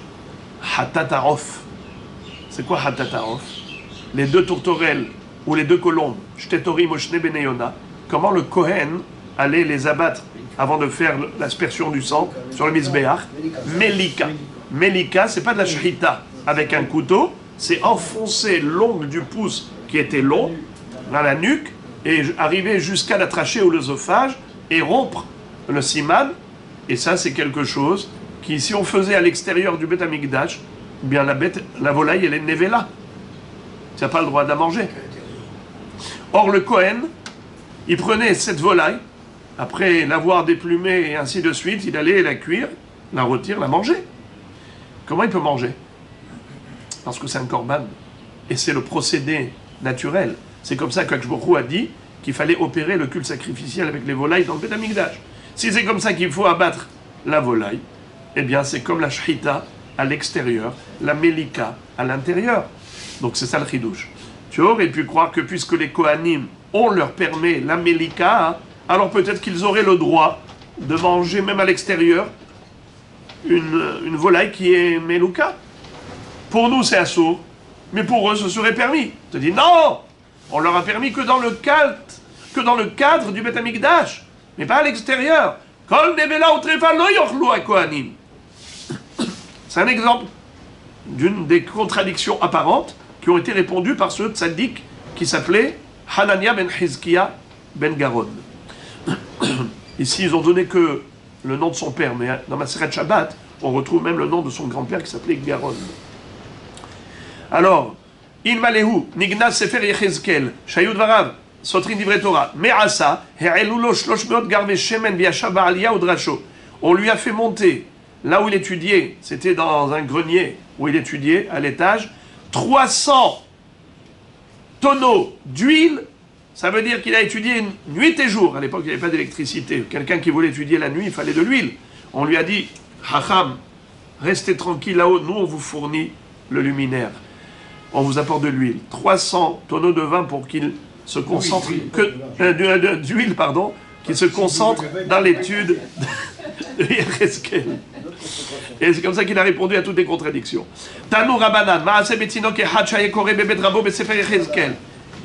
hatatarof. C'est quoi hatatarof? Les 2 tourterelles ou les 2 colombes, shtetorim ou shne beneyona. Comment le Kohen allait les abattre avant de faire l'aspersion du sang sur le Mizbeach? Melika. Melika, c'est pas de la shchita avec un couteau, c'est enfoncer l'ongle du pouce qui était long dans la nuque et arriver jusqu'à la trachée ou l'œsophage et rompre le siman. Et ça, c'est quelque chose qui, si on faisait à l'extérieur du Beth Amikdash, eh bien la volaille, elle est nevela. Tu n'as pas le droit de la manger. Or, le Kohen, il prenait cette volaille, après l'avoir déplumée et ainsi de suite, il allait la cuire, la rôtir, la manger. Comment il peut manger? Parce que c'est un korban. Et c'est le procédé naturel. C'est comme ça qu'Akadosh Baruch Hu a dit qu'il fallait opérer le culte sacrificiel avec les volailles dans le Beth Amikdash. Si c'est comme ça qu'il faut abattre la volaille, eh bien c'est comme la shchita à l'extérieur, la melika à l'intérieur. Donc c'est ça le chidouche. Tu aurais pu croire que puisque les Kohanim, on leur permet la melika, alors peut-être qu'ils auraient le droit de manger même à l'extérieur une volaille qui est melouka. Pour nous c'est assourd, mais pour eux ce serait permis. Tu te dis non, on leur a permis que dans le cadre du Beth Amikdash, mais pas à l'extérieur. Kol nevela ou trefa lo yochlu a kohanim. C'est un exemple d'une des contradictions apparentes qui ont été répondues par ce tzaddik qui s'appelait Hanania ben Hizkiya ben Garon. Ici, ils ont donné que le nom de son père, mais dans ma Maseret Shabbat, On retrouve même le nom de son grand-père qui s'appelait Garon. Alors, il malehu, nigna sefer Yechezkel, shayud varav, sotrin divrei Torah, me'asa, he'elulo shloshmeot garve shemen v'yashav ba'aliyah udrasho. On lui a fait monter, là où il étudiait, c'était dans un grenier où il étudiait, à l'étage, 300 tonneaux d'huile. Ça veut dire qu'il a étudié nuit et jour. À l'époque, il n'y avait pas d'électricité. Quelqu'un qui voulait étudier la nuit, il fallait de l'huile. On lui a dit, Chacham, restez tranquille là-haut, nous on vous fournit le luminaire. On vous apporte de l'huile. 300 tonneaux de vin pour qu'il se concentre, d'huile, pardon, qu'il se concentre dans l'étude de Yechezkel. Et c'est comme ça qu'il a répondu à toutes les contradictions. Tanou Rabanan, Maaseh Betinok Echad Shayeh Koreh Bebet Rabo Besefer Yechezkel.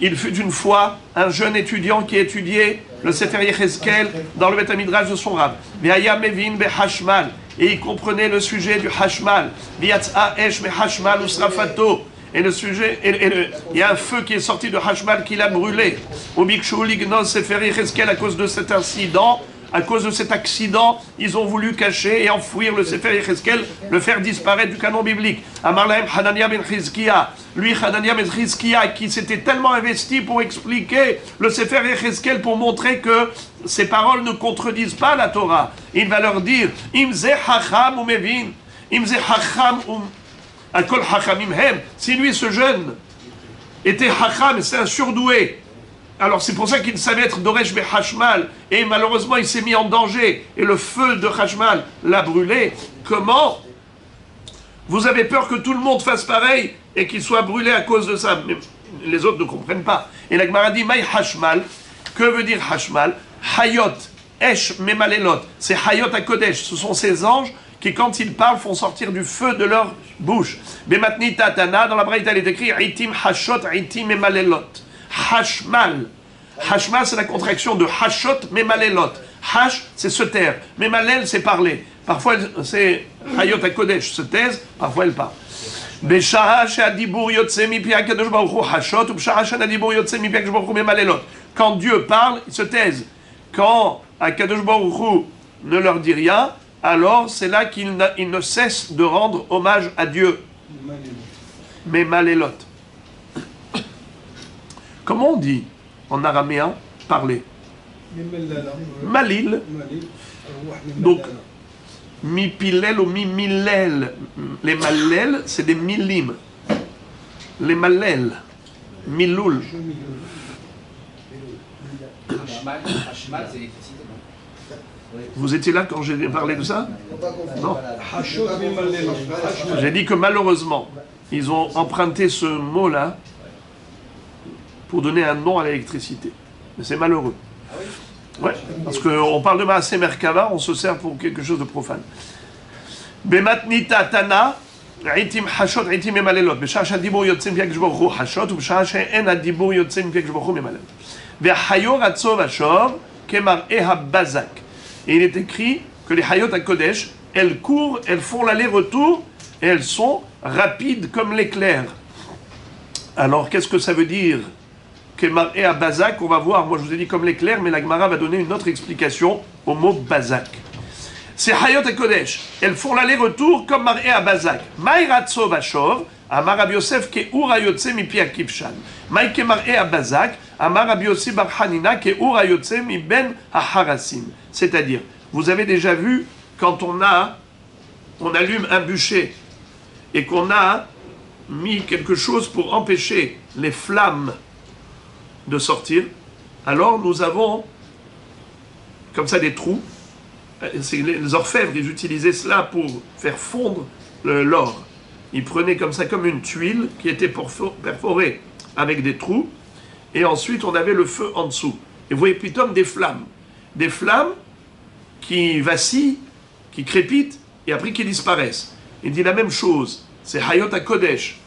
Il fut une fois un jeune étudiant qui étudiait le Sefer Yechezkel dans le Beth Midrash de son rab. Ve'aya mevin behashmal. Et il comprenait le sujet du hashmal. Ve'yatza esh mehashmal usrafato. Et le sujet, il y a un feu qui est sorti de hashmal qui l'a brûlé. Au Bikshu Lignos Sefer Yechezkel à cause de cet incident. À cause de cet accident, ils ont voulu cacher et enfouir le Sefer Yechezkel, le faire disparaître du canon biblique. Amar lahem Hanania ben Chizkiya. Lui, Hanania ben Chizkiya, qui s'était tellement investi pour expliquer le Sefer Yechezkel, pour montrer que ces paroles ne contredisent pas la Torah. Il va leur dire, Imze hacham ou mevin, Imze hacham ou akol hachamim hem. Si lui, ce jeune, était hacham, c'est un surdoué. Alors c'est pour ça qu'il savait être Doresh Behashmal, et malheureusement il s'est mis en danger, et le feu de Hashmal l'a brûlé. Comment vous avez peur que tout le monde fasse pareil, et qu'il soit brûlé à cause de ça? Mais les autres ne comprennent pas. Et la Gemara dit, Maï Hashmal, que veut dire Hashmal? Hayot, Esh Memalelot, c'est Hayot à Kodesh, ce sont ces anges qui quand ils parlent font sortir du feu de leur bouche. Bematni Tatana, dans la Braïta il est écrit, Itim Hashot, Itim Memalelot. Hashmal. Hashmal, c'est la contraction de Hashot, Memalelot. Hash, c'est se taire. Memalel, c'est parler. Parfois, c'est Hayot HaKodesh, se taise, parfois elle parle. Beshaha she'adibur yotze mipi HaKadosh Baruch Hu Hashot, ou beshaha she'adibur yotze mipi HaKadosh Baruch Hu Memalelot. Quand Dieu parle, ils se taisent. Quand HaKadosh Baruch Hu ne leur dit rien, alors c'est là qu'ils ne cessent de rendre hommage à Dieu. Memalelot. Comment on dit en araméen parler? Malil. Donc, mi-pilel ou mi-milel. Les malel, c'est des milim. Les malel. Miloul. Vous étiez là quand j'ai parlé de ça? Non. J'ai dit que malheureusement, ils ont emprunté ce mot-là pour donner un nom à l'électricité. Mais c'est malheureux. Ouais, parce qu'on parle de Maaseh Merkava, on se sert pour quelque chose de profane. Bematnita Tana, Itim Hashot, Itim Emalelot. B'shah sh'adibur yotzim piak sh'baruch hu Hashot, ou b'shah she'en adibur yotzim piak sh'baruch hu Memalelot. Ve'hayor atzov ashov, kemar eha bazak. Et il est écrit que les Hayot HaKodesh, elles courent, elles font l'aller-retour, et elles sont rapides comme l'éclair. Alors, qu'est-ce que ça veut dire? Et à Bazak, on va voir, moi je vous ai dit comme l'éclair, mais la Gemara va donner une autre explication au mot Bazak. C'est Hayot HaKodesh, elles font l'aller-retour comme Mar'e à Bazak. Maïratso Vashov, Amar Rabbi Yosef ke Ura Yotze mi pi Akivshan. Maïke Mar'e à Bazak, Amar Rabbi Yossi bar Hanina ke Ura Yotze mi ben Harasim. C'est-à-dire, vous avez déjà vu, quand on allume un bûcher, et qu'on a mis quelque chose pour empêcher les flammes de sortir, alors nous avons comme ça des trous. Les orfèvres, ils utilisaient cela pour faire fondre l'or. Ils prenaient comme ça comme une tuile qui était perforée avec des trous, et ensuite on avait le feu en dessous. Et vous voyez plutôt des flammes qui vacillent, qui crépitent, et après qui disparaissent. Il dit la même chose, c'est Hayot HaKodesh.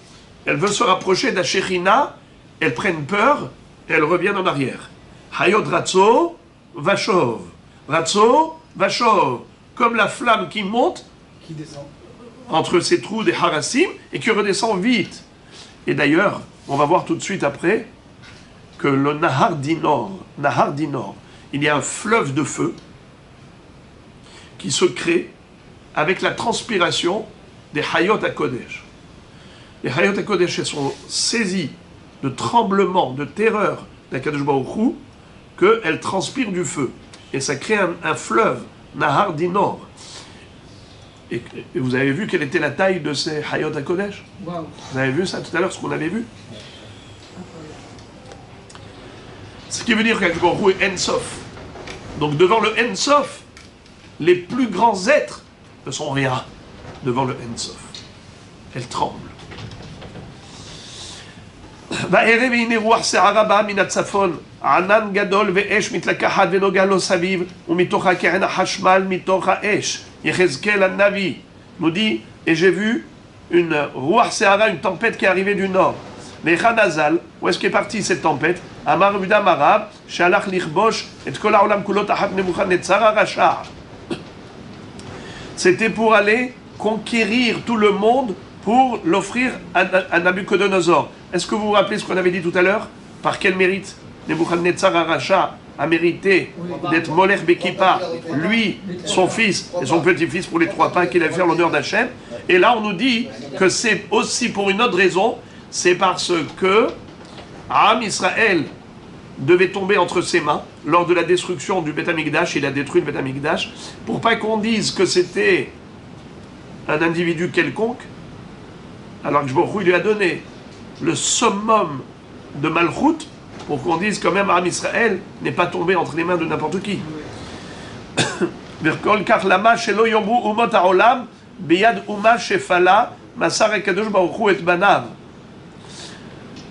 Elle veut se rapprocher d'Ashechina, elles prennent peur, et elles reviennent en arrière. Hayot Ratzo, Vashov. Ratzo, Vashov. Comme la flamme qui monte, qui descend entre ces trous des Harasim, et qui redescend vite. Et d'ailleurs, on va voir tout de suite après, que le Nahar Dinor, il y a un fleuve de feu qui se crée avec la transpiration des Hayot HaKodesh. Les Hayot HaKodesh sont saisies de tremblements, de terreur d'Akadosh Baruch Hu, qu'elles transpirent du feu. Et ça crée un fleuve, Nahar Dinor. Et vous avez vu quelle était la taille de ces Hayot HaKodesh? Wow. Vous avez vu ça tout à l'heure, ce qu'on avait vu? Ce qui veut dire qu'Akadosh Baruch Hu est En-Sof. Donc devant le En-Sof, les plus grands êtres ne sont rien devant le En-Sof. Elles tremblent. וערב הנה רוח שערה באה מן הצפון, ענן גדול ואש מתלקחת ונוגע לו סביב, ומתוכה קרן החשמל מתוך האש. יחזקאל הנביא nous dit, et j'ai vu une roi Sehara, une tempête qui est arrivée du nord. Vecha Nazal, où est-ce qu'est partie cette tempête? Amar Yehuda Marav, Shalach lichbosh et kol haolam kulo tachat Nebuchadnezzar harasha. C'était pour aller conquérir tout le monde pour l'offrir à Nabucodonosor. Est-ce que vous vous rappelez ce qu'on avait dit tout à l'heure? Par quel mérite Nebuchadnezzar harasha a mérité d'être Molech Bekipa, lui, son fils et son petit-fils pour les 3 pains qu'il a fait l'honneur d'Hachem. Et là, on nous dit que c'est aussi pour une autre raison, c'est parce que Am Israël devait tomber entre ses mains lors de la destruction du Beth Amikdash. Il a détruit le Beth Amikdash pour pas qu'on dise que c'était un individu quelconque, alors que Baruch Hu lui a donné le summum de Malchut pour qu'on dise quand même Am Israël n'est pas tombé entre les mains de n'importe qui. Verkol kach lama shelo yomru umot haolam biyad uma shefala masar hakadosh baruch hu et banav.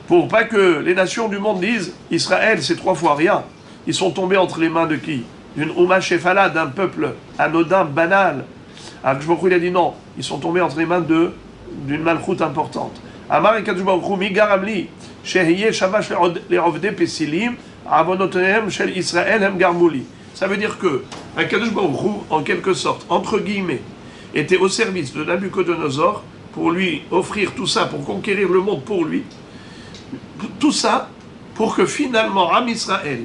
Pour pas que les nations du monde disent Israël c'est 3 fois rien. Ils sont tombés entre les mains de qui? D'une uma shefala, d'un peuple anodin, banal. Alors Baruch Hu il a dit non, ils sont tombés entre les mains d'une malchoute importante. Amar hakadosh baruch hu mi garam li shehiye shamash le'ovdei pesilim avonotehem shel Israël hem garmuli. Ça veut dire que Akadosh Baruch Hu, en quelque sorte, entre guillemets, était au service de Nabucodonosor pour lui offrir tout ça, pour conquérir le monde pour lui. Tout ça pour que finalement Am Israël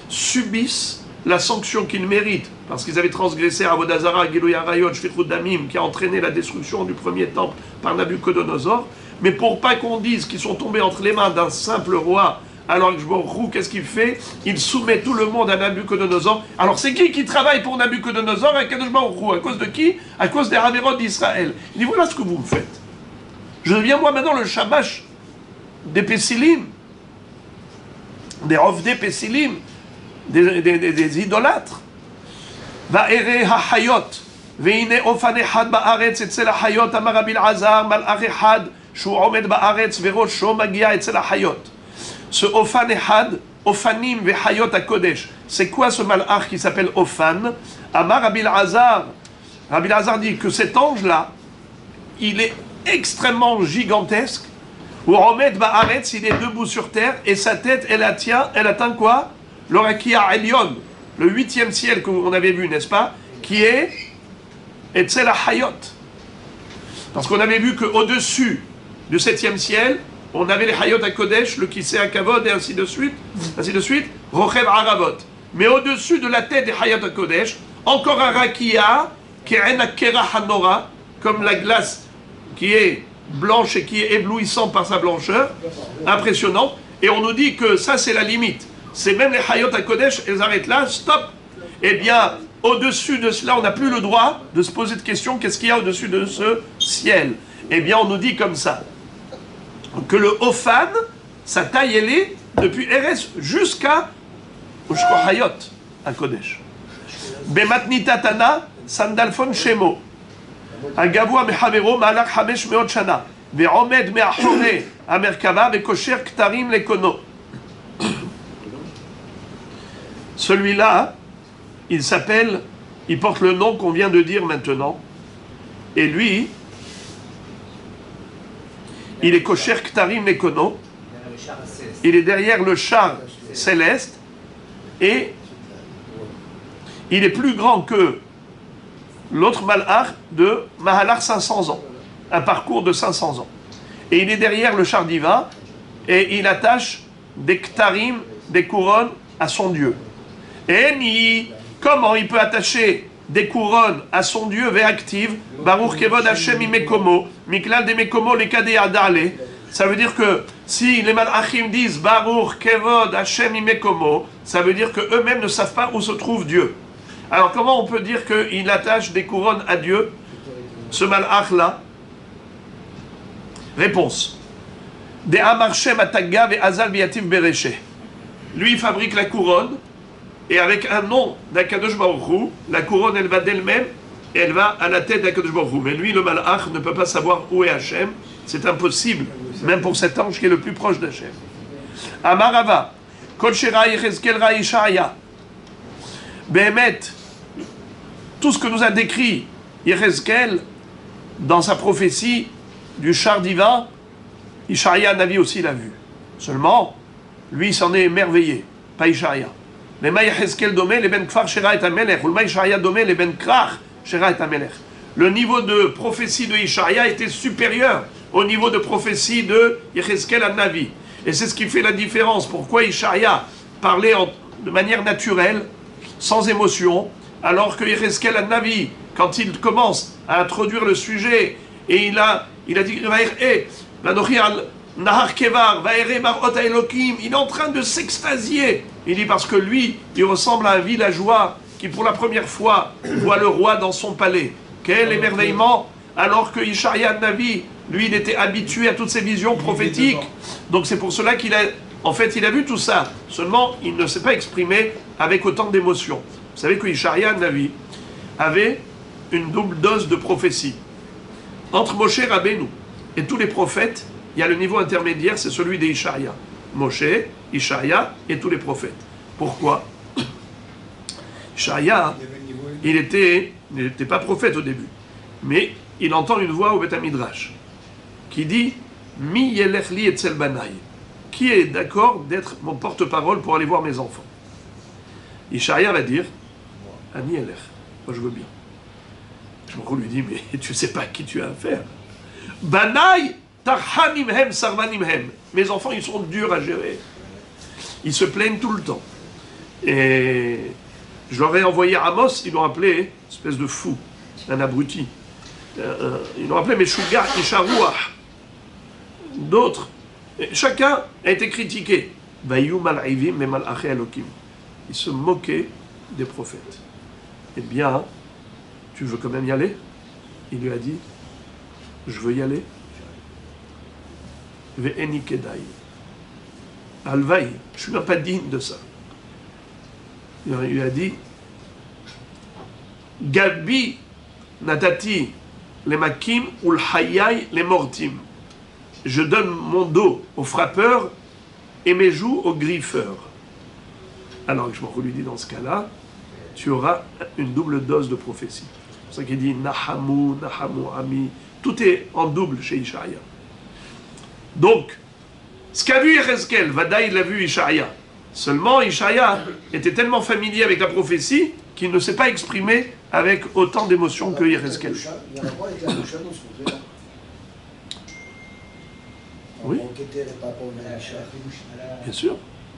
subisse la sanction qu'il mérite, parce qu'ils avaient transgressé Avodah Zara, Gilui Arayot, Shfichut Damim, qui a entraîné la destruction du premier temple par Nabucodonosor, mais pour pas qu'on dise qu'ils sont tombés entre les mains d'un simple roi. Alors que qu'est-ce qu'il fait? Il soumet tout le monde à Nabucodonosor. Alors c'est qui travaille pour Nabucodonosor? À cause de qui? À cause des Haverot d'Israël. Il dit voilà ce que vous me faites. Je deviens moi maintenant le shamash des Pessilim, des Ovdei Pessilim, des idolâtres. Va'ere ha'hayot, ve'ine ofan echad ba'aretz etzel ha'hayot, amar Rabbi Elazar, malach echad, shu omed ba'aretz ve'rosho magia etzel ha'hayot. Ce Ophan Ehad, Ophanim Vechayot HaKodesh, c'est quoi ce malach qui s'appelle Ophan? Amar Rabbi Elazar. Rabbi Elazar dit que cet ange-là, il est extrêmement gigantesque. Ou Omed Ba'aretz, il est debout sur terre, et sa tête, elle atteint quoi? L'Orakia Elyon, le 8e ciel qu'on avait vu, n'est-ce pas? Qui est Etzel HaHayot. Parce qu'on avait vu qu'au-dessus du 7e ciel, on avait les Hayot HaKodesh, le Kisei HaKavod, et ainsi de suite, Rochev Aravot. Mais au-dessus de la tête des Hayot HaKodesh, encore un Rakia, qui est un Akera Hanora, comme la glace qui est blanche et qui est éblouissante par sa blancheur, impressionnante, et on nous dit que ça c'est la limite. C'est même les Hayot HaKodesh, elles arrêtent là, stop. Eh bien, au-dessus de cela, on n'a plus le droit de se poser de questions, qu'est-ce qu'il y a au-dessus de ce ciel? Eh bien, on nous dit comme ça, que le Ophan, sa taille elle est depuis Eres jusqu'à Hayot à Kodesh. Bematnitatana sandalfon shemo. Agavua mehavero malach hamesh meot shana. Ve'omed me'achore amerkava ve'kosher ktarim lekono. Celui-là, il porte le nom qu'on vient de dire maintenant. Et lui, il est kosher ktarim lekono. Il est derrière le char céleste. Et il est plus grand que l'autre malach de Mahalach 500 ans. Un parcours de 500 ans. Et il est derrière le char divin. Et il attache des ktarim, des couronnes à son Dieu. Et comment il peut attacher des couronnes à son Dieu ve'active, Baruch Kevod Hashem imekomo, Miklal de Mekomo le Kadei Adale. Ça veut dire que si les Malachim disent Baruch Kevod Hashem imekomo, ça veut dire qu'eux-mêmes ne savent pas où se trouve Dieu. Alors comment on peut dire qu'il attache des couronnes à Dieu, ce Malach-là? Réponse. De Amar Shem Atagga ve'azal biyativ bereshe. Lui, il fabrique la couronne, et avec un nom d'Akadosh Baruch Hu, la couronne, elle va d'elle-même, et elle va à la tête d'Akadosh Baruch Hu. Mais lui, le Malach, ne peut pas savoir où est Hachem. C'est impossible, même pour cet ange qui est le plus proche d'Hachem. Amarava, Kol Shera Yechezkel Ra Yeshaya. Behemet, tout ce que nous a décrit Yechezkel dans sa prophétie du char divin, Ishaya Navi aussi l'a vu. Seulement, lui s'en est émerveillé, pas Ishaya. Les Maï Yechezkel Domé, les Ben Kfar Shera et Amelech, ou le Maï Ishaya Domé, les Ben Krach Shera et Amelech. Le niveau de prophétie de Ishaya était supérieur au niveau de prophétie de Yechezkel Navi. Et c'est ce qui fait la différence. Pourquoi Ishaya parlait de manière naturelle, sans émotion, alors que Yechezkel Navi, quand il commence à introduire le sujet, et il a dit Nahar Kevar, il est en train de s'extasier. Il dit parce que lui, il ressemble à un villageois qui pour la première fois voit le roi dans son palais. Quel émerveillement! Alors que Ishaya Navi, lui, il était habitué à toutes ces visions prophétiques. Donc c'est pour cela qu'il a, en fait, il a vu tout ça. Seulement, il ne s'est pas exprimé avec autant d'émotion. Vous savez que Ishaya Navi avait une double dose de prophétie. Entre Moshe Rabbeinu et tous les prophètes, il y a le niveau intermédiaire, c'est celui des Ishaya. Moshe, Ishaya et tous les prophètes. Pourquoi? Ishaya, il n'était pas prophète au début, mais il entend une voix au Beth Midrash qui dit Mi yelech li etzel banai. Qui est d'accord d'être mon porte-parole pour aller voir mes enfants? Ishaya va dire Ani elech. Moi je veux bien. Je lui dis mais tu ne sais pas à qui tu as affaire. Banai tarhanimhem sarvanimhem. Mes enfants ils sont durs à gérer. Ils se plaignent tout le temps. Et je leur ai envoyé Amos, ils l'ont appelé espèce de fou, un abruti. Ils l'ont appelé Meshuga Isharouah. D'autres. Et chacun a été critiqué. Ils se moquaient des prophètes. Eh bien, tu veux quand même y aller? Il lui a dit, je veux y aller. Ve'eni kedai. Alvaï, je ne suis même pas digne de ça. Il lui a dit, Gabi natati les makim ou le hayai les mortim. Je donne mon dos aux frappeurs et mes joues aux griffeurs. Alors je me lui dis dans ce cas-là, tu auras une double dose de prophétie. C'est pour ça qu'il dit Nahamu, Nahamu, Ami. Tout est en double chez Ishaya. Donc, ce qu'a vu Yechezkel, Vadaï l'a vu Ishaya. Seulement, Ishaya était tellement familier avec la prophétie qu'il ne s'est pas exprimé avec autant d'émotion que Yechezkel. Oui. Bien sûr.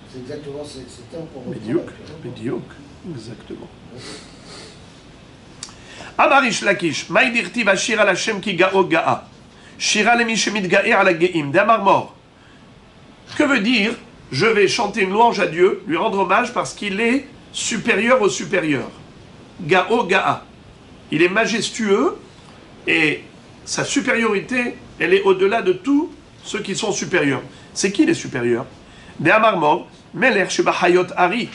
C'est exactement cet temps pour Médiocre, exactement. Amarish Lakish, Maïdirti va Shira Lachem ki ga'o ga'a. Shira lemi shemit ga'e ala ge'im. D'Amar mort. Que veut dire je vais chanter une louange à Dieu, lui rendre hommage parce qu'il est supérieur au supérieur. Ga'o ga'a. Il est majestueux et sa supériorité, elle est au-delà de tous ceux qui sont supérieurs. C'est qui les supérieurs? D'Amar mort, Melech Sheba Hayot Ari.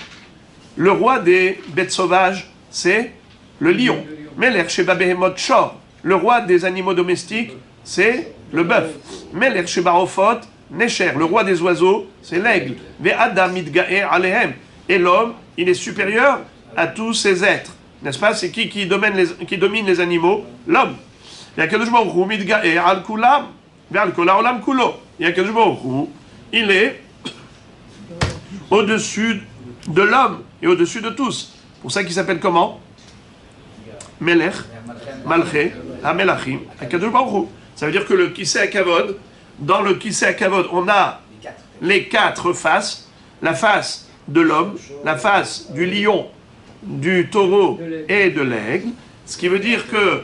Le roi des bêtes sauvages, c'est le lion. Melech Sheba Behemot Shor. Le roi des animaux domestiques, c'est le bœuf. Melech Sheba Ofot Necher. Le roi des oiseaux, c'est l'aigle. Ve'adam mitga'e alehem. Et l'homme, il est supérieur à tous ces êtres. N'est-ce pas? C'est qui domine les animaux? L'homme. Yakadosh Baruch Hu mitga'e al kulam. Ve'al kol ha'olam kulo. Yakadosh Baruch Hu, il est au-dessus de l'homme et au-dessus de tous. Pour ça qu'il s'appelle comment? Melech, Malché, Hamelachim, Akadosh Baruch Hu. Ça veut dire que le Kisei HaKavod, dans le Kisei HaKavod, on a les quatre faces. La face de l'homme, la face du lion du taureau et de l'aigle, ce qui veut dire que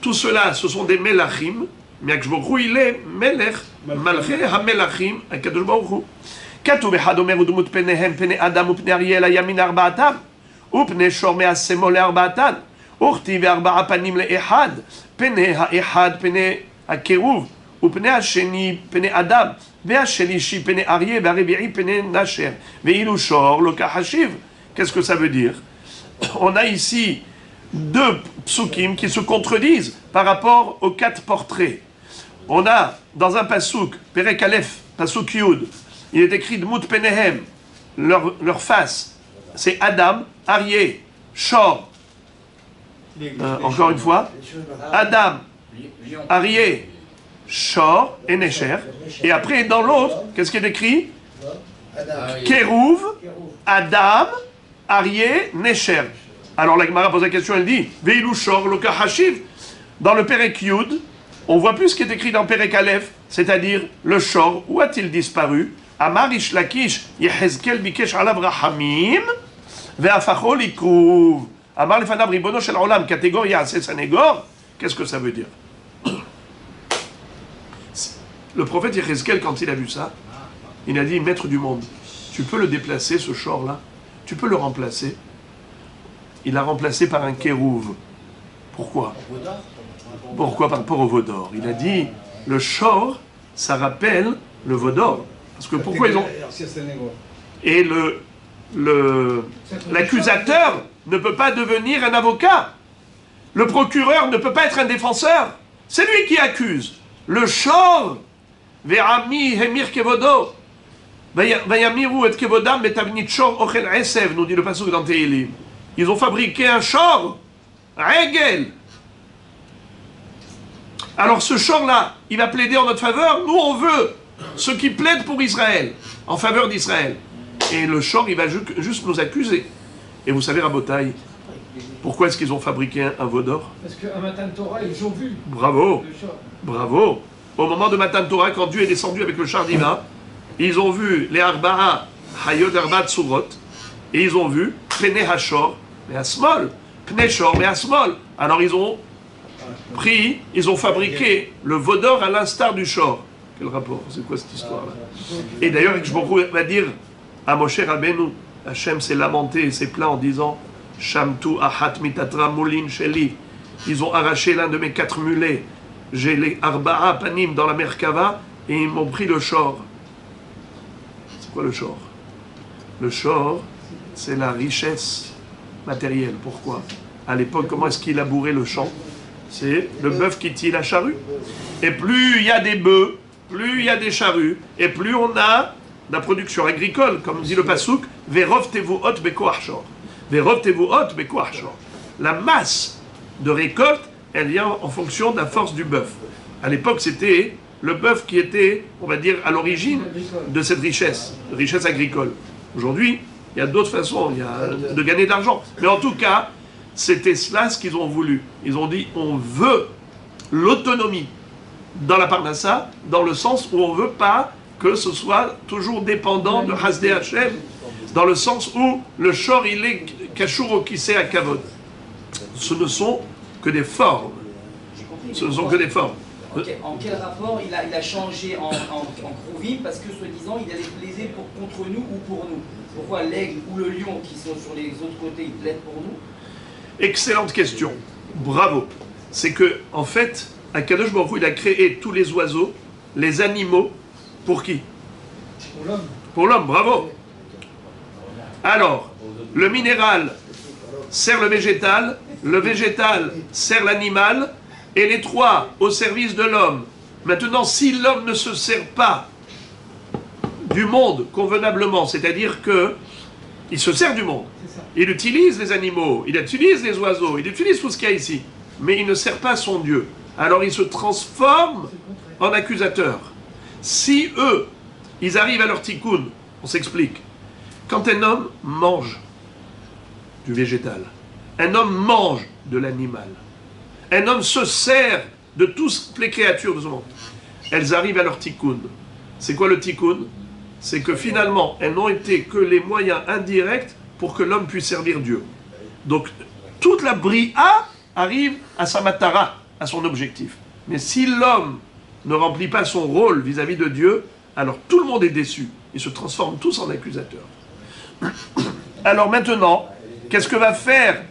tout cela, ce sont des melachim, mais il est melech, malché ha-melachim, akadosh baruch hu. כתוב אחד אומר ודמות פניהם פני אדם ופני אריה לימין ארבעתם ופני שור מעשמו לארבעתן וכתיב וארבעה פנים לאחד פני האחד פני הקירוב ופני השני פני אדם והשלישי פני אריה והרביעי פני נשר ואילו שור לא כחשיב. Qu'est-ce que ça veut dire? On a ici deux psukim qui se contredisent par rapport aux quatre portraits. On a dans un pasouk, Perek Aleph, pasouk Yud, il est écrit Dmut Penehem, leur face, c'est Adam, Aryeh, Shor. Encore une fois, Adam, Aryeh, Shor et Nesher. Et après, dans l'autre, qu'est-ce qui est écrit? Kérouv, Adam, Aryeh, Nesher. Alors la Gemara pose la question, elle dit Veilou Shor, Loka Hashiv. Dans le Perek Yud, on voit plus ce qui est écrit dans Perek Aleph, c'est-à-dire le Shor, où a-t-il disparu? Amar Ish Lakish, Yehezkel Bikesh Alav Rahamim, Ve'afachol Ikruv. Amar Lefanav Ribono Shel Olam, catégorie Assez Sanégor. Qu'est-ce que ça veut dire? Le prophète Yehezkel, quand il a vu ça, il a dit Maître du monde, tu peux le déplacer, ce Shor-là? Tu peux le remplacer? Il l'a remplacé par un kérouv. Pourquoi? Pourquoi par rapport au veau d'or? Il a dit, le Shor, ça rappelle le veau d'or. Parce que pourquoi ils ont... Et l'accusateur ne peut pas devenir un avocat. Le procureur ne peut pas être un défenseur. C'est lui qui accuse. Le Shor, Ve'ami hemir kevodo, Vayamiru et kevodam betavnit Shor ochel esev, nous dit le pasuk dans Tehilim. Ils ont fabriqué un Shor, Regel. Alors ce Shor-là, il va plaider en notre faveur. Nous, on veut ceux qui plaident pour Israël, en faveur d'Israël. Et le Shor, il va juste nous accuser. Et vous savez, Rabotai, pourquoi est-ce qu'ils ont fabriqué un veau d'or? Parce qu'à Matan Torah, ils ont vu. Bravo, bravo. Au moment de Matan Torah, quand Dieu est descendu avec le char divin, ils ont vu les Arba'a, Hayod Arba'a Tsurot, et ils ont vu Pene Hashor, mais Asmol, Pene Shor, mais Asmol. Alors ils ont pris, ils ont fabriqué le veau d'or à l'instar du Shor. Quel rapport? C'est quoi cette histoire-là? Et d'ailleurs, je va dire à Moshe Rabbeinu, Hachem s'est lamenté et s'est plaint en disant Shamtu ahat mitatra moulin sheli. Ils ont arraché l'un de mes 4 mulets. J'ai les Arba'a Panim dans la Merkava et ils m'ont pris le Shor. C'est quoi le Shor? Le Shor, c'est la richesse matérielle. Pourquoi? À l'époque, comment est-ce qu'il labourait le champ? C'est le bœuf qui tire la charrue. Et plus il y a des bœufs, plus il y a des charrues, et plus on a de la production agricole, comme dit le Passouk, Verov tevuot bekoachor. Verov tevuot bekoachor. La masse de récolte, elle vient en fonction de la force du bœuf. À l'époque, c'était le bœuf qui était, on va dire, à l'origine de cette richesse agricole. Aujourd'hui, il y a d'autres façons de gagner de l'argent. Mais en tout cas, c'était cela ce qu'ils ont voulu. Ils ont dit, on veut l'autonomie dans la Parnassa, dans le sens où on ne veut pas que ce soit toujours dépendant de Hasdé Hashem, dans le sens où le Shor, il est Kashur au Kisei à Kavod. Ce ne sont que des formes. Ce ne sont que des formes. En quel rapport il a changé en Krouvim? Parce que, soi-disant, il allait plaider contre nous ou pour nous. Pourquoi l'aigle ou le lion, qui sont sur les autres côtés, ils plaident pour nous? Excellente question. Bravo. C'est que, en fait, Akadosh Baruch Hu, il a créé tous les oiseaux, les animaux, pour qui? Pour l'homme. Pour l'homme, bravo. Alors, le minéral sert le végétal sert l'animal, et les trois au service de l'homme. Maintenant, si l'homme ne se sert pas du monde convenablement, c'est-à-dire que il se sert du monde, il utilise les animaux, il utilise les oiseaux, il utilise tout ce qu'il y a ici, mais il ne sert pas son Dieu. Alors il se transforme en accusateur. Si eux, ils arrivent à leur tikkun, on s'explique. Quand un homme mange du végétal, un homme mange de l'animal, un homme se sert de toutes les créatures de ce monde, elles arrivent à leur tikkun. C'est quoi le tikkun? C'est que finalement, elles n'ont été que les moyens indirects pour que l'homme puisse servir Dieu. Donc, toute la bria arrive à sa matara, à son objectif. Mais si l'homme ne remplit pas son rôle vis-à-vis de Dieu, alors tout le monde est déçu. Ils se transforment tous en accusateurs. Alors maintenant, qu'est-ce que va faire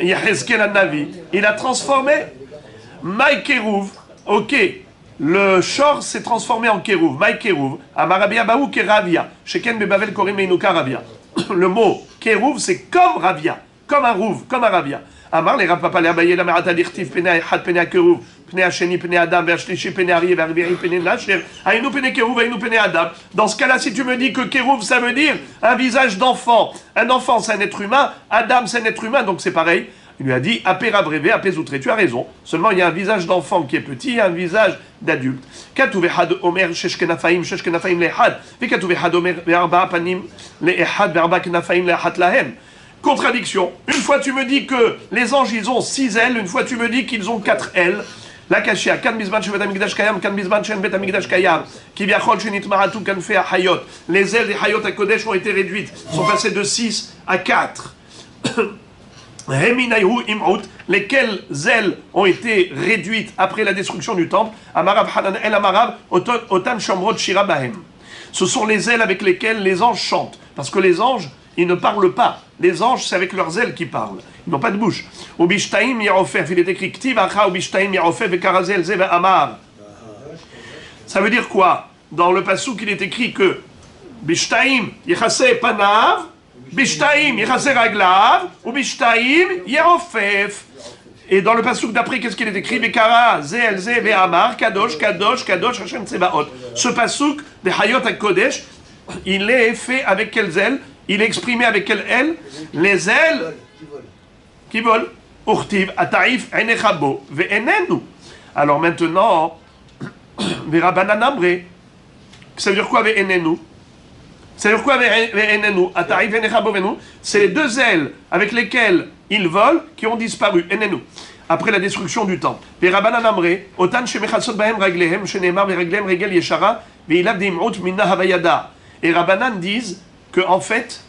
Yahezkel al-Navi? Il a transformé Maï Kérouv. Ok, le shor s'est transformé en Kérouv. Maï Kérouv. Amarabia Baou Keravia. Sheken Bebavel Korim Meinuka Ravia. Le mot Kérouv, c'est comme Ravia. Comme un Rouv, comme un Ravia. Amar les Rav Papa les Abaye la Merata Dirtiv Pene Had Pene Kérouv. Pene Hacheni Pene Adam. Vershlishi Pene Ari. Ververi Pene Nacher. Aïnou Pene Kérouv. Aïnou Pene Adam. Dans ce cas-là, si tu me dis que Kérouv, ça veut dire un visage d'enfant. Un enfant, c'est un être humain. Adam, c'est un être humain, donc c'est pareil. Il lui a dit Apéra Brévé, Apézoutré. Tu as raison. Seulement, il y a un visage d'enfant qui est petit et un visage d'adulte. Katouvé Had Omer Sheshkenafaim, Sheshkenafaim Lehad. Ve Katouvé Had Omer Verba Panim Lehad, Verba Kenafaim Lehat Lahem. Contradiction. Une fois tu me dis que les anges ils ont 6 ailes, une fois tu me dis qu'ils ont 4 ailes. La kashia, kan bizman shevet amigdash kayam, kan bizman shen bet amigdash kayam, ki biachol shenit maratu kan fe hayot. Les ailes des hayot à Kodesh ont été réduites, sont passées de 6 à 4. Reminayu im'ut, lesquelles ailes ont été réduites après la destruction du temple. Amarav hanan el amarav, otan shamrot shira bahem. Ce sont les ailes avec lesquelles les anges chantent. Parce que les anges, ils ne parlent pas. Les anges, c'est avec leurs ailes qu'ils parlent. Ils n'ont pas de bouche. Ubishtaim yarofef, il est écrit Ktiv acha ubishtaim yarofef vekarazel zeve amar. Ça veut dire quoi? Dans le passouk, il est écrit que Bishtaim yichase panav, Bishtaim yichase raglav, ubishtaim yarofef. Et dans le passouk d'après, qu'est-ce qu'il est écrit? Vekara zel zeve amar, kadosh, kadosh, kadosh, Hashem tsebaot. Ce passouk de Hayot HaKodesh, il est fait avec quelles ailes? Il est exprimé avec quelles ailes? Les ailes qui volent. Urtiv, ataif, enechabo, ve'enenu. Alors maintenant, verabananamre. Ça veut dire quoi ve'enenu? Ça veut dire quoi ve'enenu? Ataif, enechabo, ve'enenu. C'est les 2 ailes avec lesquelles ils volent qui ont disparu. Enenu. Après la destruction du temple. Verabananamre, otan shemechasot bahem raglehem, shenemar veraglehem regel yeshara, ve'ilav deim'ut minna havayada. Et Rabbanan disent que en fait,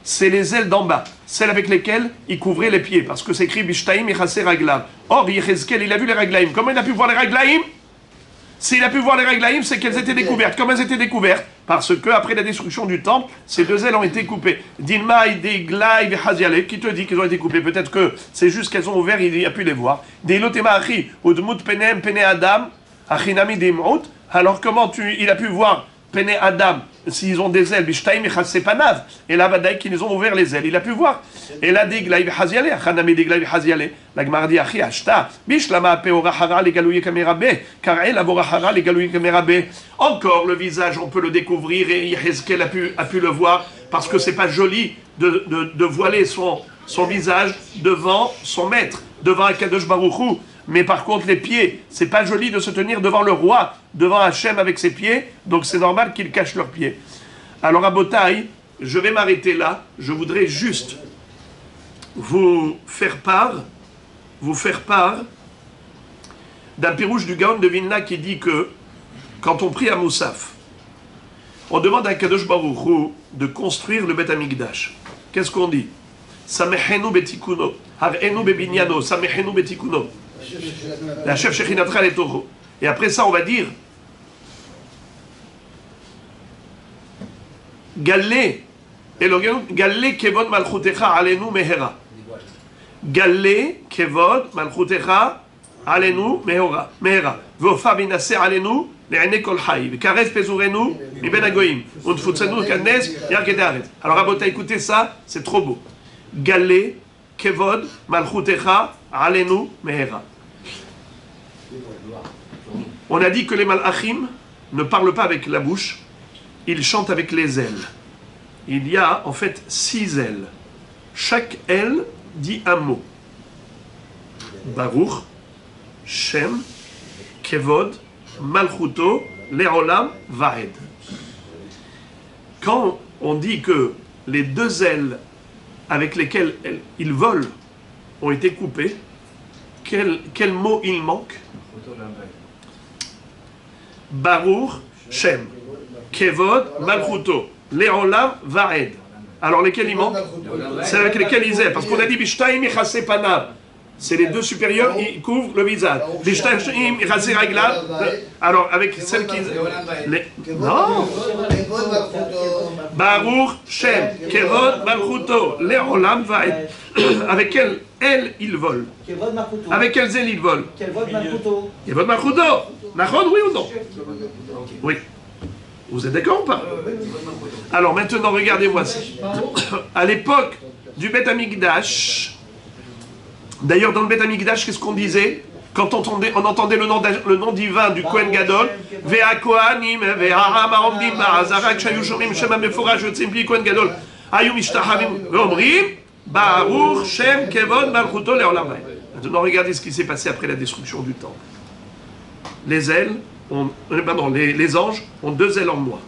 c'est les ailes d'en bas, celles avec lesquelles il couvrait les pieds, parce que c'est écrit Bishtaim Yichase Raglav. Or, Yechezkel, il a vu les Raglaim. Comment il a pu voir les Raglaim? S'il a pu voir les Raglaim, c'est qu'elles étaient découvertes. Comment elles étaient découvertes? Parce que après la destruction du temple, ces 2 ailes ont été coupées. Dilmaï, Deglai, Vehaziale, qui te dit qu'ils ont été coupées? Peut-être que c'est juste qu'elles ont ouvert, il a pu les voir. Deilotema Achi, Udmut Penem, Pene Adam, Achinami Dimut. Alors comment il a pu voir Pene Adam, s'ils ont des ailes, Bishtaim Yichase Panav, et là, Vadaï, qui les ont ouvert les ailes, il a pu voir. Et là, Diglaï Haziale, Achanami Diglaï Haziale, la Gemara dit, Achi Ashta, Bishlama Peora Hara, les Galouye Kamerabe, car elle Avora Hara, les Galouye Kamerabe. Encore le visage, on peut le découvrir, et Yehezkel a pu le voir, parce que c'est pas joli de voiler son visage devant son maître, devant Akadosh Baruch Hu. Mais par contre, les pieds, c'est pas joli de se tenir devant le roi, devant Hachem avec ses pieds, donc c'est normal qu'ils cachent leurs pieds. Alors à Botaï, je vais m'arrêter là. Je voudrais juste vous faire part d'un pirouche du Gaon de Vilna qui dit que quand on prie à Moussaf, on demande à Kadosh Baruch Hu de construire le Beth Amikdash. Qu'est-ce qu'on dit? Samechenu betikuno, harenu bebinyano, samechenu betikuno. La chef Shechinatra les Toro. Et après ça, on va dire Galé, Galé Kevod Malchutecha Alenu Mehera. Galé Kevod Malchutecha Alenu Mehera. Vofa Binase Alenu Le'ane Kol Chai. Karef Pezurenu Miben Agoim. Unfutsenu Kanes Yarkedaret. Alors, Rabota, écoutez ça, c'est trop beau. Galé Kevod Malchutecha Alenu Mehera. On a dit que les malachim ne parlent pas avec la bouche, ils chantent avec les ailes. Il y a en fait 6 ailes. Chaque aile dit un mot. Baruch, Shem, Kevod, Malchuto, Leolam, Vaed. Quand on dit que les 2 ailes avec lesquelles ils volent ont été coupées, quel mot il manque? Baruch, Shem, Kevod, Malchuto, Leolam, Vaed. Alors lesquels il manque? C'est avec lesquels ils aient. Parce qu'on a dit Bishtaim Ichase Panav. C'est les deux supérieurs, ils couvrent le visage. Bishtaim Ichase Raglav. Alors avec celles qui. Non! Baruch Shem, Kevod Malchuto, Leolam Vaed. Avec quelles ailes ils volent? Avec quelles ailes ils volent? Kevod Malchuto. Nachon, oui ou non? Oui. Vous êtes d'accord ou pas? Alors maintenant, regardez-moi ça. À l'époque du Beth Amikdash, d'ailleurs dans le Beth Amikdash, qu'est-ce qu'on disait? Quand on entendait le nom divin du Kohen Gadol, Vea Kohanim, Vea Hamaomdim, Ba'azarak, Shayu Shomim, Shema Meforaj, Yotzim Kohen Gadol, Ayu Mishtachavim, Veomrim, Baruch Shem Kevod Malchuto Leolam Vaed. Maintenant, regardez ce qui s'est passé après la destruction du temple. Les ailes, les anges ont deux ailes en moi.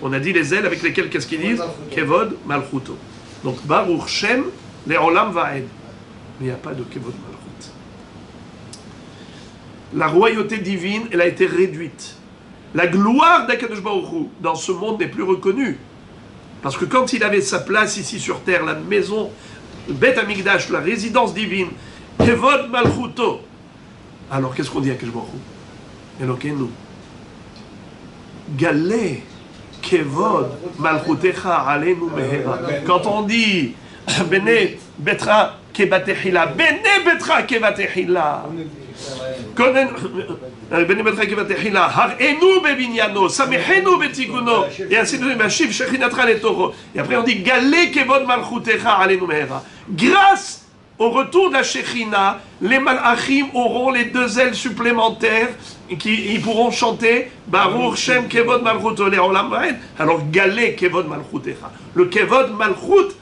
On a dit les ailes avec lesquelles, qu'est-ce qu'ils disent? Kevod Malchuto. Donc, Baruch Shem Leolam Vaed. Mais il n'y a pas de Kevod Malchut. La royauté divine, elle a été réduite. La gloire d'Akadosh Baruch Hu dans ce monde n'est plus reconnue. Parce que quand il avait sa place ici sur terre, la maison, Beth Amikdash, la résidence divine, Kevod Malchuto. Alors qu'est-ce qu'on dit à Akadosh Baruch Hu? Elokeinu. Galé, Kevod Malchutecha Aleinu Mehera. Quand on dit Bene Betra Kebatehila, Bene Betra Kebatehila. Bene Betra Kebatehila, Harenu Bevinyano, Samechenu Betiguno, et ainsi de suite, Shiv Shechinatra le Toro. Et après on dit Galé Kevod Malchutecha Aleinu Mehera. Grâce au retour de la Shechina, les Malachim auront les deux ailes supplémentaires qui ils pourront chanter Baruch Shem Kevod Malchuto Leolam Vaed. Alors Galé Kevod Malchutecha. Le Kevod Malchut,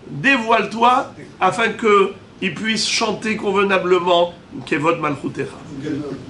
dévoile-toi afin qu'ils puissent chanter convenablement Kevod Malchutecha.